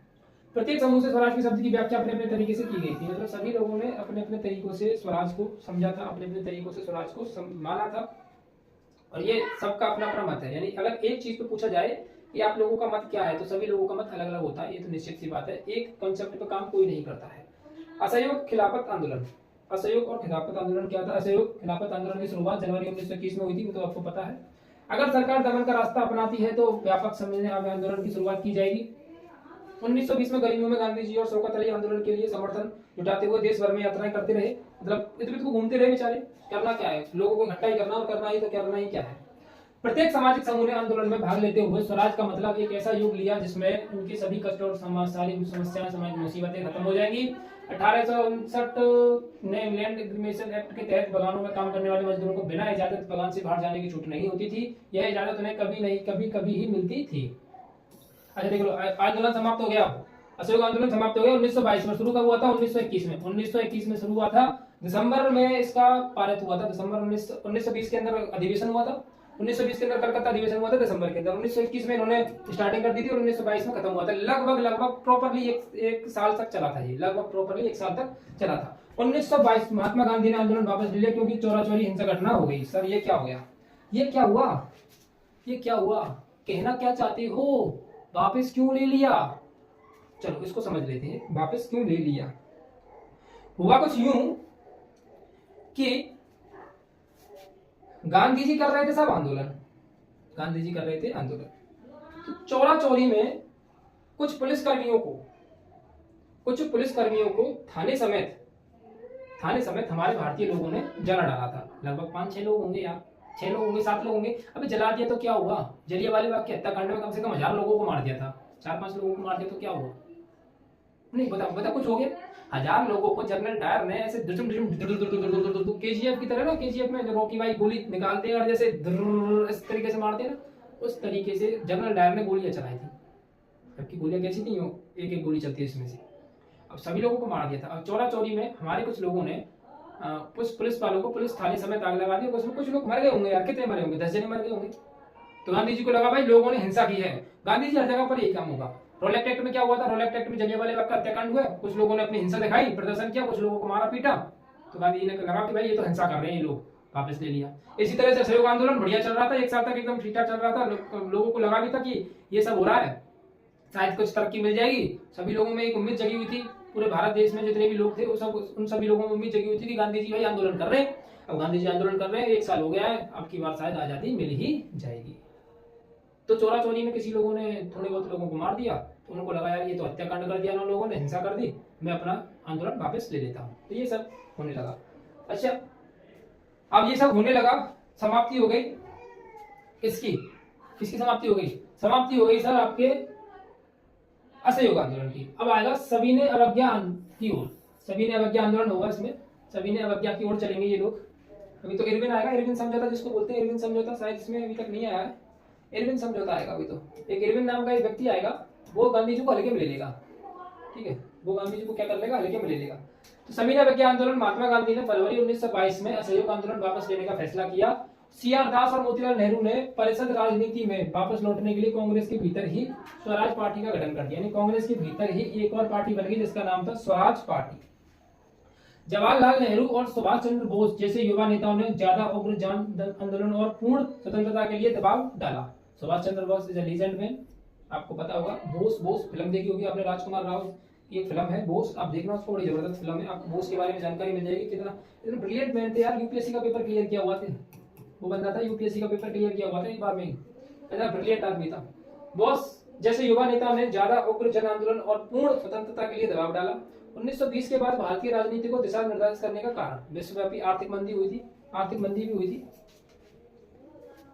प्रत्येक समूह से स्वराज के शब्द की व्याख्या अपने अपने तरीके से की गई थी, मतलब सभी लोगों ने अपने अपने तरीकों से स्वराज को समझा था, अपने अपने तरीकों से स्वराज को माना था, और ये सबका अपना अपना मत है। यानी अगर एक चीज पे पूछा जाए कि आप लोगों का मत क्या है, तो सभी लोगों का मत अलग अलग होता है, ये तो निश्चित सी बात है। एक कॉन्सेप्ट पे काम कोई नहीं करता है। असहयोग खिलाफत आंदोलन, असहयोग और खिलाफत आंदोलन क्या था? असहयोग खिलाफत आंदोलन की शुरुआत जनवरी 1921 में हुई थी, वो तो आपको पता है। अगर सरकार दमन का रास्ता अपनाती है तो व्यापक समझने आंदोलन की शुरुआत की जाएगी। 1920 में गर्मियों में गांधी जी और शौकत अली आंदोलन के लिए समर्थन जुटाते हुए देश भर में यात्राएं करते रहे, मतलब इधर को घूमते रहे बेचारे। करना क्या है, लोगों को इकट्ठा ही करना, और करना ही तो करना ही क्या है। प्रत्येक सामाजिक समूह ने आंदोलन में भाग लेते हुए स्वराज का मतलब एक ऐसा युग लिया जिसमें उनके सभी कष्ट और सारी समस्याएं, समाज मुसीबतें खत्म हो जाएंगी। 1859 ने इंग्लैंड एग्रीमेशन एक्ट के तहत बगानों में काम करने वाले मजदूरों को बिना इजाजत बगान से बाहर जाने की छूट नहीं होती थी। यह इजाजत उन्हें कभी ही मिलती थी। अच्छा देख लो, आंदोलन समाप्त हो गया। असहयोग आंदोलन समाप्त हो गया। 1922 में शुरू कब हुआ था? 1921 में शुरू हुआ था। दिसंबर में इसका पारित हुआ था। दिसंबर 1920 के अंदर अधिवेशन हुआ था। 1920 के अंदर कलकत्ता अधिवेशन हुआ था दिसंबर के अंदर। 1921 में इन्होंने स्टार्टिंग कर दी थी और 1922 में खत्म हुआ था। लगभग प्रॉपरली एक साल तक चला था ये, लगभग प्रॉपरली एक साल तक चला था। 1922 महात्मा गांधी ने आंदोलन वापस ले लिया क्योंकि चोरी हिंसक घटना हो गई। सर ये क्या हो गया? ये क्या हुआ? ये क्या हुआ? कहना क्या चाहते हो? वापस क्यों ले लिया? चलो इसको समझ लेते हैं, वापस क्यों ले लिया। हुआ कुछ यूं कि गांधी जी कर रहे थे सब आंदोलन, गांधी जी कर रहे थे आंदोलन, तो चौरा चौरी में कुछ पुलिसकर्मियों को थाने समेत हमारे भारतीय लोगों ने जला डाला था। लगभग 5-6 लोग होंगे यार, 6 लोग होंगे, 7 लोग होंगे। अबे जला दिया तो क्या हुआ? जलियांवाला बाग की हत्याकांड में कम से कम 1000 लोगों को मार दिया था, 4-5 लोगों को मार दिया तो क्या हुआ? नहीं बता कुछ हो गया? 1000 लोगों को जनरल डायर ने ऐसे केजीएफ की तरह ना, केजीएफ में रॉकी भाई गोली निकालते हैं और जैसे इस तरीके से मारते हैं ना, उस तरीके से जनरल डायर ने गोलियां चलाई थी। जबकि गोलियां कैसी थी? एक गोली चलती है इसमें से। अब सभी लोगों को मार दिया था। अब चौरा चौरी में हमारे कुछ लोगों ने पुलिस वालों को पुलिस थाने समेत आग लगा दी। उसमें कुछ लोग मर गए होंगे यार, कितने मरे होंगे? 10 जने मर गए होंगे। तो गांधी जी को लगा भाई लोगों ने हिंसा की है। गांधी जी हर जगह पर यही काम होगा। रोलेक्ट एक्ट में क्या हुआ था? रोलेक्ट एक्ट में जलियांवाला बाग का हत्याकांड हुआ, कुछ लोगों ने अपनी हिंसा दिखाई, प्रदर्शन किया, कुछ लोगों को मारा पीटा, तो गांधी जी ने लगा कि भाई ये तो हिंसा कर रहे हैं ये लोग, वापस ले लिया। इसी तरह से असहयोग आंदोलन बढ़िया चल रहा था, एक साल तक एकदम ठीक ठाक चल रहा था। लोगों को लगा भी था कि ये सब हो रहा है, शायद कुछ तरक्की मिल जाएगी। सभी लोगों में एक उम्मीद जगी हुई थी, पूरे भारत देश में जितने भी लोग थे उन सभी लोगों में उम्मीद जगी हुई थी कि गांधी जी भाई आंदोलन कर रहे हैं। अब गांधी जी आंदोलन कर रहे हैं, 1 साल हो गया है, अब की बार शायद आजादी मिल ही जाएगी। तो चोरा चोरी में किसी लोगों ने थोड़े बहुत लोगों को मार दिया, तो उनको लगा यार ये तो हत्याकांड कर दिया उन लोगों ने, हिंसा कर दी, मैं अपना आंदोलन वापस ले लेता हूँ। तो ये सब होने लगा। अच्छा अब ये सब होने लगा, समाप्ति हो गई किसकी समाप्ति हो गई? समाप्ति हो गई सर आपके असहयोग आंदोलन की। अब आएगा सविनय अवज्ञा की ओर। सविनय अवज्ञा आंदोलन होगा इसमें, सविनय अवज्ञा की ओर चलेंगे ये लोग। अभी तो इरविन आएगा, इरविन समझौता जिसको बोलते हैं, इरविन समझौता शायद इसमें अभी तक नहीं आया है। इरविन समझौता आएगा अभी तो। एक इरविन नाम का एक व्यक्ति आएगा, वो गांधी जी को हल्के में ले लेगा। ठीक है, वो गांधी जी को क्या कर लेगा? हल्के में ले लेगा। तो सविनय अवज्ञा आंदोलन, महात्मा गांधी ने फरवरी 1922 में असहयोग आंदोलन वापस लेने का फैसला किया। सीआर दास और मोतीलाल नेहरू ने परिषद राजनीति में वापस लौटने के लिए कांग्रेस के भीतर ही स्वराज पार्टी का गठन कर दिया। यानी कांग्रेस के भीतर ही एक और पार्टी बन गई जिसका नाम था स्वराज पार्टी। जवाहरलाल नेहरू और सुभाष चंद्र बोस जैसे युवा नेताओं ने ज्यादा उग्र जन आंदोलन और पूर्ण स्वतंत्रता के लिए दबाव डाला। Subhash Chandra Bose is a legend man, आपको पता होगा। बोस फिल्म देखी होगी आपने, राजकुमार राव की एक फिल्म है बोस, आप देखना उसको, बड़ी जबरदस्त फिल्म है। आपको बोस के बारे में जानकारी मिल जाएगी। कितना ब्रिलियंट मैन थे यार, यूपीएससी का पेपर क्लियर किया हुआ थे वो बंदा था, यूपीएससी का पेपर क्लियर किया हुआ था एक बार में, इतना ब्रिलियंट आदमी था। बोस जैसे युवा नेता ने ज्यादा उग्र जन आंदोलन और पूर्ण स्वतंत्रता के लिए दबाव डाला। 1920 के बाद भारतीय राजनीति को दिशा निर्देशित करने का कारण विश्वव्यापी आर्थिक मंदी हुई थी, आर्थिक मंदी भी हुई थी,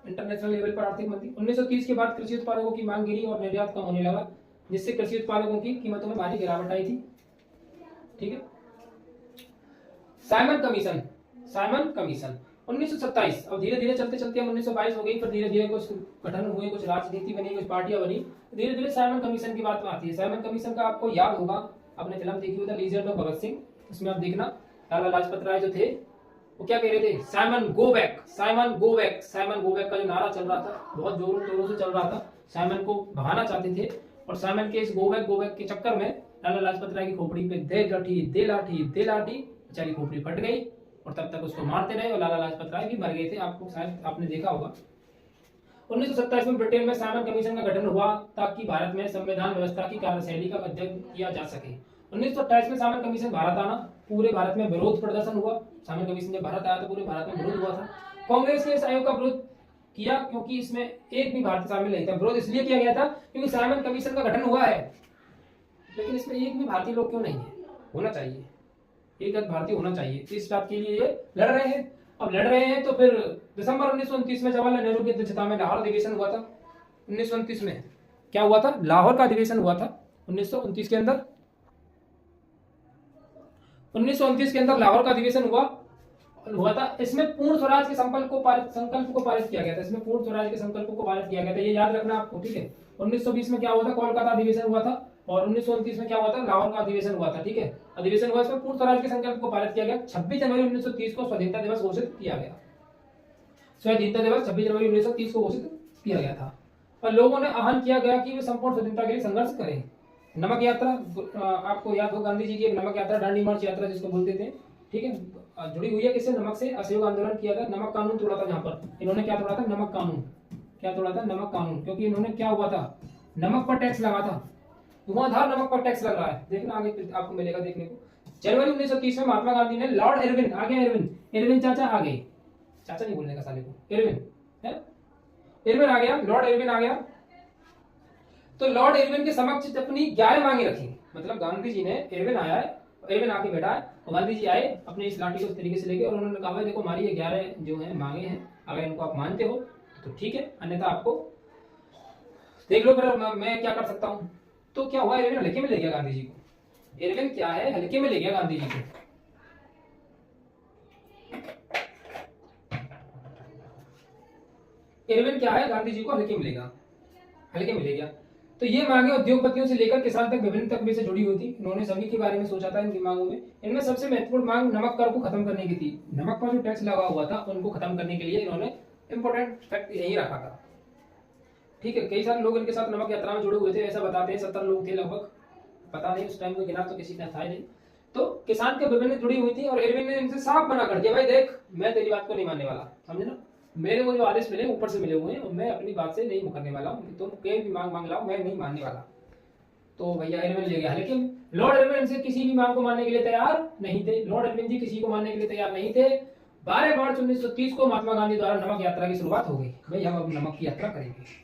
इंटरनेशनल लेवल पर आर्थिक मंदी। 1930 के बाद कृषि उत्पादों की मांग गिरी और निर्यात कम होने लगा, जिससे कृषि उत्पादों की कीमतों में भारी गिरावट आई थी। ठीक है, साइमन कमीशन 1927। अब धीरे धीरे चलते चलते हम 1922 हो गई, फिर धीरे धीरे कुछ गठन हुए, कुछ राजनीति बनी, कुछ पार्टियां बनी, धीरे धीरे साइमन कमीशन की बात आती है। साइमन कमीशन का आपको याद होगा, आपने फिल्म देखी होगा लीजेंड ऑफ भगत सिंह, उसमें आप देखना लाला लाजपत राय जो थे वो क्या कह रहे थे, Simon go back, Simon go back, Simon go back का जो नारा चल रहा था बहुत जोरों शोरों से चल रहा था, साइमन को भगाना चाहते थे। और साइमन के इस गो बैक के चक्कर में लाला लाजपत राय की खोपड़ी पे दे लाठी दे लाठी दे लाठी, बेचारी खोपड़ी फट गई और तब तक उसको मारते रहे और लाला लाजपत राय भी मर गए थे। आपको शायद आपने देखा होगा। 1927 में ब्रिटेन में साइमन कमीशन का गठन हुआ ताकि भारत में संविधान व्यवस्था की कार्यशैली का अध्ययन किया जा सके। 1928 में साइमन कमीशन भारत आना, पूरे भारत में विरोध प्रदर्शन हुआ। साइमन कमीशन जब भारत आया तो पूरे भारत में विरोध हुआ था। कांग्रेस ने इस आयोग का विरोध किया क्योंकि इसमें एक भी भारतीय शामिल नहीं था। विरोध इसलिए किया गया था क्योंकि साइमन कमीशन का गठन हुआ है लेकिन इसमें एक भी भारतीय लोग क्यों नहीं है, होना चाहिए, एक भारतीय होना चाहिए। इस बात के लिए ये लड़ रहे हैं। अब लड़ रहे हैं तो फिर दिसंबर 1929 में जवाहरलाल नेहरू की अध्यक्षता में लाहौर अधिवेशन हुआ था। 1929 में क्या हुआ था, लाहौर का अधिवेशन हुआ था 1929 के अंदर। 1929 के अंदर लाहौर का अधिवेशन हुआ था। इसमें पूर्ण स्वराज के संकल्प को पारित किया गया था। इसमें पूर्ण स्वराज के संकल्प को पारित किया गया था, ये याद रखना आपको, ठीक है। 1920 में क्या हुआ था, कोलकाता अधिवेशन हुआ था और 1929 में क्या हुआ था, लाहौर का अधिवेशन हुआ था, ठीक है। अधिवेशन हुआ, इसमें पूर्ण स्वराज के संकल्प को पारित किया गया। 26 जनवरी 1930 को स्वाधीनता दिवस घोषित किया गया। स्वाधीनता दिवस 26 जनवरी 1930 को घोषित किया गया था और लोगों ने आह्वान किया गया कि वे संपूर्ण स्वतंत्रता के लिए संघर्ष करें। नमक यात्रा, आपको याद हो गांधी जी की एक नमक यात्रा, दांडी मार्च यात्रा जिसको बोलते थे, ठीक है, जुड़ी हुई है किससे, नमक से। असहयोग आंदोलन किया था, नमक कानून तोड़ा था। जहां पर इन्होंने क्या तोड़ा था, नमक कानून। क्या तोड़ा था, नमक कानून, क्योंकि इन्होंने क्या हुआ था, नमक पर टैक्स लगा था, धुआंधार नमक पर टैक्स लग रहा है, देखना आगे आपको मिलेगा देखने को। जनवरी 1930 में महात्मा गांधी ने लॉर्ड इरविन, आ गया इरविन चाचा आ गए, चाचा नहीं बोलने का साले को, इरविन आ गया, लॉर्ड इरविन आ गया। तो लॉर्ड इरविन के समक्ष अपनी 11 मांगे रखी। मतलब गांधी जी ने, इरविन आया है, इरविन आके बैठा है और गांधी जी आए अपनी इस लाठी को इस तरीके से लेके और उन्होंने कहा देखो हमारी ये 11 जो है मांगे हैं, अगर इनको आप मानते हो तो ठीक है, अन्यथा आपको देख लो फिर मैं क्या कर सकता हूं। तो क्या हुआ, इरविन हल्के में ले गया गांधी जी को। इरविन क्या है, हल्के में ले गया गांधी जी को। इरविन क्या है, गांधी जी को हल्के में ले गया। तो ये मांगे उद्योगपतियों से लेकर किसान तक विभिन्न तबके से जुड़ी हुई थी। इन्होंने सभी के बारे में सोचा था इनकी मांगों में। इनमें सबसे महत्वपूर्ण मांग नमक कर को खत्म करने की थी। नमक पर जो टैक्स लगा हुआ था उनको खत्म करने के लिए इन्होंने इंपोर्टेंट फैक्ट यही रखा था, ठीक है। कई सारे लोग इनके साथ नमक यात्रा में जुड़े हुए थे, ऐसा बताते हैं 70 लोग थे लगभग, पता नहीं उस टाइम को गिना तो किसी ने था नहीं। तो किसान के विभिन्न जुड़ी हुई थी और इरविन ने इनसे साफ मना कर दिया, भाई देख मैं तेरी बात को नहीं मानने वाला, समझे ना, मेरे को जो आदेश मिले ऊपर से मिले हुए हैं और मैं अपनी बात से नहीं मुकरने वाला हूँ, तुम कहीं भी मांग लाओ, मैं नहीं मानने वाला। तो भैया इरविन ले गया, लेकिन लॉर्ड इरविन से किसी भी मांग को मानने के लिए तैयार नहीं थे। लॉर्ड इरविन जी किसी को मानने के लिए तैयार नहीं थे। 12 मार्च 1930 को महात्मा गांधी द्वारा नमक यात्रा की शुरुआत हो गई, भाई हम अब नमक की यात्रा करेंगे।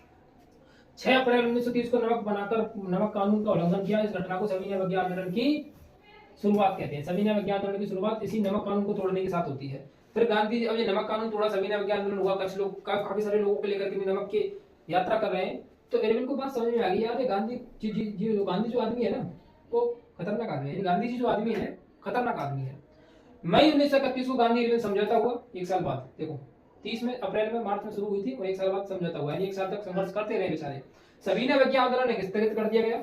6 अप्रैल 1930 को नमक बनाकर नमक कानून का उल्लंघन किया। इस घटना को सविनय अवज्ञा आंदोलन की शुरुआत कहते हैं। सविनय अवज्ञा आंदोलन की शुरुआत इसी नमक कानून को तोड़ने के साथ होती है। फिर गांधी अब ये नमक कानून तोड़ा, सविनय अवज्ञा आंदोलन हुआ, कुछ लोग काफी सारे लोगों को लेकर के नमक की यात्रा कर रहे हैं। तो इरविन को बात समझ में आ गई, यार गांधी गांधी जो आदमी है ना वो खतरनाक आदमी है। गांधी जी जो आदमी है खतरनाक आदमी है। मई 1931 को गांधी इरविन समझौता हुआ, एक साल बाद। देखो 30 में अप्रैल में मार्च में शुरू हुई थी और एक साल बाद समझौता हुआ, यानी एक साल तक संघर्ष करते रहे बेचारे। सविनय अवज्ञा आंदोलन स्थगित कर दिया गया।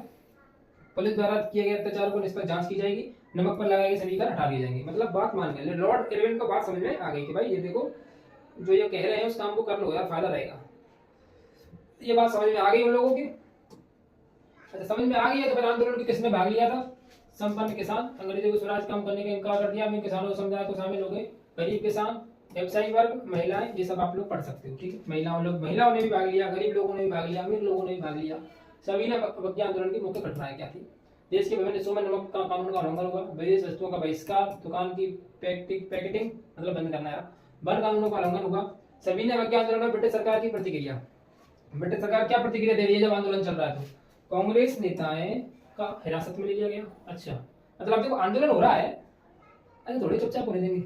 पुलिस द्वारा किए गए अत्याचार को निष्पक्ष जांच की जाएगी, नमक पर लगाए गए सभी कर हटा दिए जाएंगे। मतलब बात मान गए, लॉर्ड इरविन को बात समझ में आ गई कि भाई ये देखो जो ये कह रहे हैं उस काम को कर लो यार, फायदा रहेगा। ये बात समझ में आ गई उन लोगों की। अच्छा समझ में आ गई है तो फिर आंदोलन की किसने भाग लिया था, संपन्न किसान। अंग्रेजों को स्वराज काम करने का इनकार कर दिया। किसानों समुदाय को शामिल हो गए गरीब किसान, व्यवसायी वर्ग, महिलाएं, ये सब आप लोग पढ़ सकते हो, ठीक है। महिलाओं ने भी भाग लिया, गरीब लोगों ने भी भाग लिया, अमीर लोगों ने भी भाग लिया। सविनय अवज्ञा आंदोलन की मुख्य घटनाएं क्या थी, देश के विभिन्न हिस्सों में नमक का कानून का उल्लंघन हुआ, विदेश वस्तुओं का बहिष्कार, दुकान की पैकेटिंग मतलब बंद करना है, वन कानूनों का उल्लंघन हुआ। सविनय अवज्ञा आंदोलन में ब्रिटिश सरकार की प्रतिक्रिया, ब्रिटिश सरकार क्या प्रतिक्रिया दे रही है जब आंदोलन चल रहा है तो, कांग्रेस नेताएं का हिरासत में ले लिया गया। अच्छा मतलब देखो आंदोलन हो रहा है, अरे थोड़े चुपचाप होने देंगे,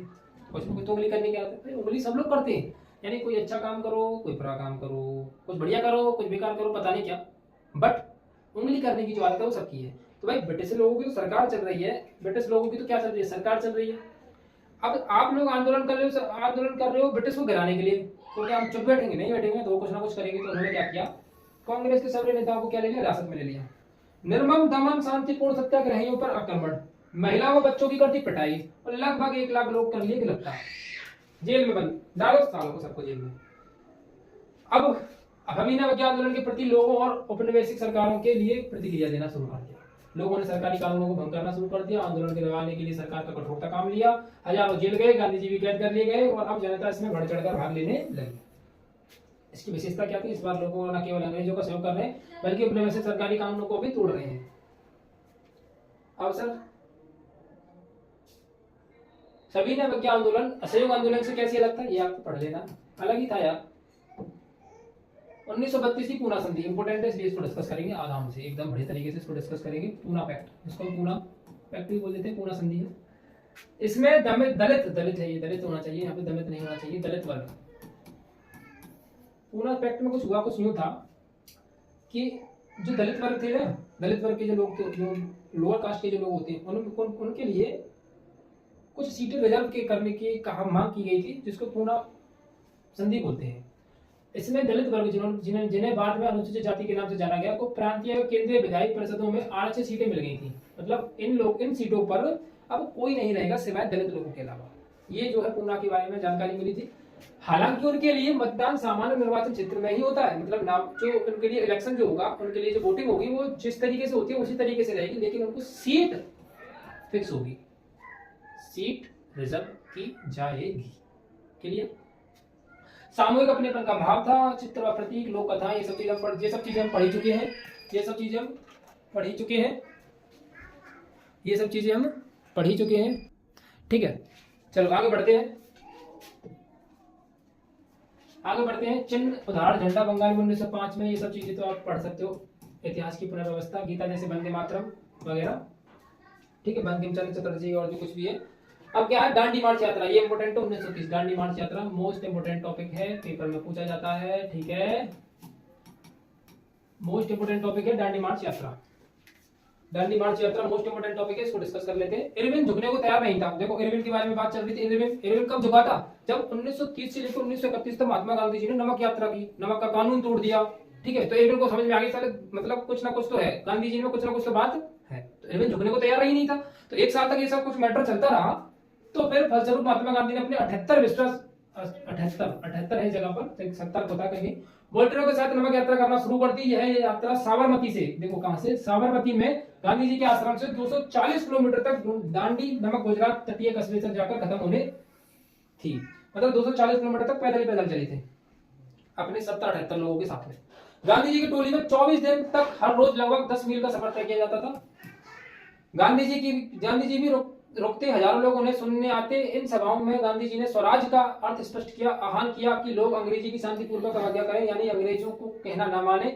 कुछ भी तो उंगली करने के आते हैं, उंगली सब लोग करते हैं, यानी कोई अच्छा काम करो, कोई बुरा काम करो, कुछ बढ़िया करो, कुछ बेकार करो, पता नहीं क्या, बट उंगली करने की जो आदत है वो सबकी है। तो भाई ब्रिटिश लोगों की तो सरकार चल रही है, ब्रिटिश लोगों की तो क्या चल रही है, सरकार चल रही है। अब आप लोग आंदोलन कर रहे हो ब्रिटिश को गिराने के लिए, क्योंकि हम चुप बैठेंगे नहीं बैठेंगे तो वो कुछ ना कुछ करेंगे। तो उन्होंने क्या किया, कांग्रेस के सभी नेताओं को क्या ले लिया, हिरासत में ले लिया। निर्मम दमन शांतिपूर्ण सत्याग्रहियों पर आक्रमण, महिलाओं व बच्चों की करती पिटाई और लगभग 1 लाख लोग कर लिए गिरफ्तार। जेल में बंद, डालो सालों को सबको जेल में। अब अभिनव विज्ञान आंदोलन के प्रति लोगों और औपनिवेशिक सरकारों के लिए प्रतिक्रिया देना शुरू कर दिया। लोगों ने सरकारी कानूनों को भंग करना शुरू कर दिया। आंदोलन के दबाने के लिए सरकार का कठोरता काम लिया। हजारों जेल गए, गांधी जी भी कैद कर लिए गए और अब जनता इसमें बढ़ चढ़कर भाग लेने लगी। इसकी विशेषता क्या थी? इस बार लोगों न केवल अंग्रेजों का सहयोग कर रहे हैं बल्कि औपनिवेशिक सरकारी कानूनों को भी तोड़ रहे हैं। अब सर सविनय विज्ञान आंदोलन असहयोग आंदोलन से कैसे अलग था ये आपको पढ़ लेना, अलग ही था यार। 1932 की पूना संधि इंपोर्टेंट है, इसलिए इसको डिस्कस करेंगे आराम से, एकदम बढ़िया तरीके से इसको डिस्कस करेंगे। पूना पैक्ट, इसको पूना पैक्ट भी बोल देते हैं, पूना संधि है। इसमें दलित है, ये दलित होना चाहिए, यहाँ पे दलित नहीं होना चाहिए, दलित वर्ग। पूना पैक्ट में कुछ हुआ, कुछ यूं था कि जो दलित वर्ग थे ना, दलित वर्ग के जो लोग थे, जो लोअर कास्ट के जो लोग होते हैं, उनके लिए कुछ सीटें रिजर्व के करने की मांग की गई थी, जिसको पूना संधि बोलते हैं। इसमें दलित वर्ग जिन्हें बाद में अनुसूचित जाति के नाम से जाना गया, को प्रांतीय और केंद्रीय विधायी परिषदों में आरक्षित सीटें मिल गई थी। मतलब इन सीटों पर अब कोई नहीं रहेगा सिवाय दलित लोगों के अलावा। ये जो है पूना के बारे में जानकारी मिली थी। हालांकि उनके लिए मतदान सामान्य निर्वाचन क्षेत्र में ही होता है, मतलब नाम जो उनके लिए इलेक्शन जो होगा, उनके लिए जो वोटिंग होगी वो जिस तरीके से होती है उसी तरीके से रहेगी, लेकिन उनको सीट फिक्स होगी, सीट रिजर्व की जाएगी। क्लियर? सामूहिक अपनेपन का भाव था, चित्र व प्रतीक, लोक कथा, ये सब चीजें हम पढ़ चुके हैं, ये सब चीजें हम पढ़ ही चुके हैं, ये सब चीजें हम पढ़ ही चुके हैं। ठीक है, चलो आगे बढ़ते हैं। चिन्ह, उदाहरण झंडा बंगाल में 1905 में, ये सब चीजें तो आप पढ़ सकते हो। इतिहास की पुनर्व्यवस्था, गीता जैसे वंदे मातरम वगैरह। ठीक है, बंकिम चंद्र चटर्जी और जो कुछ भी है। अब क्या है? दांडी मार्च यात्रा, ये इंपोर्टेंट है। 1930 दांडी मार्च यात्रा मोस्ट इंपोर्टेंट टॉपिक है, पेपर में पूछा जाता है। ठीक है, मोस्ट इंपोर्टेंट टॉपिक है दांडी मार्च यात्रा। दांडी मार्च यात्रा मोस्ट इंपोर्टेंट टॉपिक है, इसको डिस्कस कर लेते हैं। इरविन झुकने को तैयार नहीं था। देखो इरविन के बारे में बात चल रही थी। इरविन कब झुका था? जब 1930 से लेकर 1931 तक महात्मा गांधी जी ने नमक यात्रा की, नमक का कानून तोड़ दिया। ठीक है, तो इरविन को समझ में आ गई साले, मतलब कुछ ना कुछ तो है, गांधी जी में कुछ ना कुछ तो बात है। तो इरविन झुकने को तैयार ही नहीं था। तो एक साल तक ये सब कुछ मैटर चलता रहा। तो फिर फलस्वरूप महात्मा गांधी ने अपने 78 है जगह पर, 70 होता कहीं, वोल्टेरो के साथ नमक यात्रा करना शुरू कर दी। यह यात्रा साबरमती से, देखो कहां से, साबरमती में गांधी जी के आश्रम से 240 किलोमीटर तक दांडी नमक गुजरात तटीय कस्बे तक जाकर खत्म होने थी। मतलब 240 किलोमीटर तक पैदल चले थे अपने 70-78 लोगों के साथ में। गांधी जी की टोली में 24 दिन तक हर रोज लगभग 10 मील का सफर तय किया जाता था। गांधी जी भी रुकते, हजारों लोग उन्हें सुनने आते। इन सभाओं में गांधी जी ने स्वराज का अर्थ स्पष्ट किया, आह्वान किया कि लोग अंग्रेजी की शांतिपूर्वक अवज्ञा करें, यानी अंग्रेजों को कहना माने।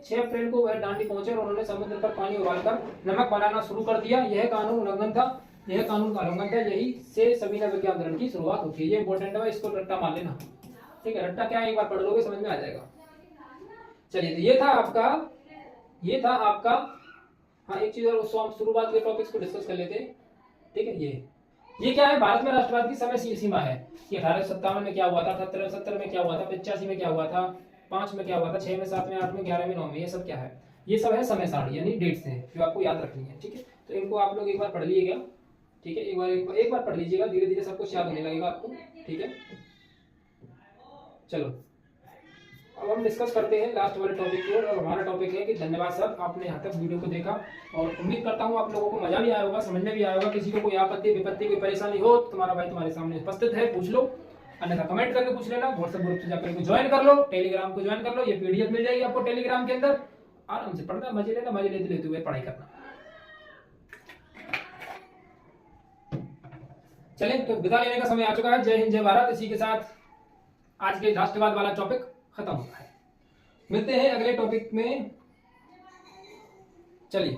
6 अप्रैल को वह दांडी पहुंचे और उन्होंने समुद्र पर पानी उबालकर नमक बनाना शुरू कर दिया। यह कानून का उल्लंघन था। यही से सविनय विज्ञान आंदोलन की शुरुआत होती है। ये इंपॉर्टेंट है, इसको रट्टा मान लेना। ठीक है, रट्टा क्या है, एक बार पढ़ लोगे समझ में आ जाएगा। चलिए, तो ये था आपका हाँ, एक चीज और शुरुआत के टॉपिक्स को डिस्कस कर लेते हैं। ठीक है, ये क्या है? भारत में राष्ट्रवाद की समय सीमा है कि 1857 में क्या हुआ था, 78 में क्या हुआ था, 85 में क्या हुआ था, 5 में क्या हुआ था, 6 में, 7 में, 8 में, 11 में, 9 में, ये सब क्या है? ये सब है समय सारणी, यानी डेट्स हैं जो आपको याद रखनी है। ठीक है, तो इनको आप लोग एक बार पढ़ लीजिएगा। ठीक है, एक बार पढ़ लीजिएगा, धीरे धीरे सब कुछ याद होने लगेगा आपको। ठीक है, चलो अब हम डिस्कस करते हैं लास्ट वाले टॉपिक की और हमारा टॉपिक है कि धन्यवाद सर, आपने यहाँ तक वीडियो को देखा और उम्मीद करता हूँ आप लोगों को मजा भी आया होगा, समझ में भी आया होगा। किसी को कोई आपत्ति विपत्ति कोई परेशानी हो तो तुम्हारा भाई तुम्हारे सामने उपस्थित है, पूछ लो, अन्यथा कमेंट करके पूछ लेना। व्हाट्सएप ग्रुप से जाकर ज्वाइन कर लो, टेलीग्राम को ज्वाइन कर लो, ये पीडीएफ मिल जाएगी आपको टेलीग्राम के अंदर। आराम से पढ़ना, मजे लेना, मजे लेते हुए पढ़ाई करना। चले तो विदा लेने का समय आ चुका है। जय हिंद, जय भारत। इसी के साथ आज के राष्ट्रवाद वाला टॉपिक खत्म होता है। मिलते हैं अगले टॉपिक में। चलिए।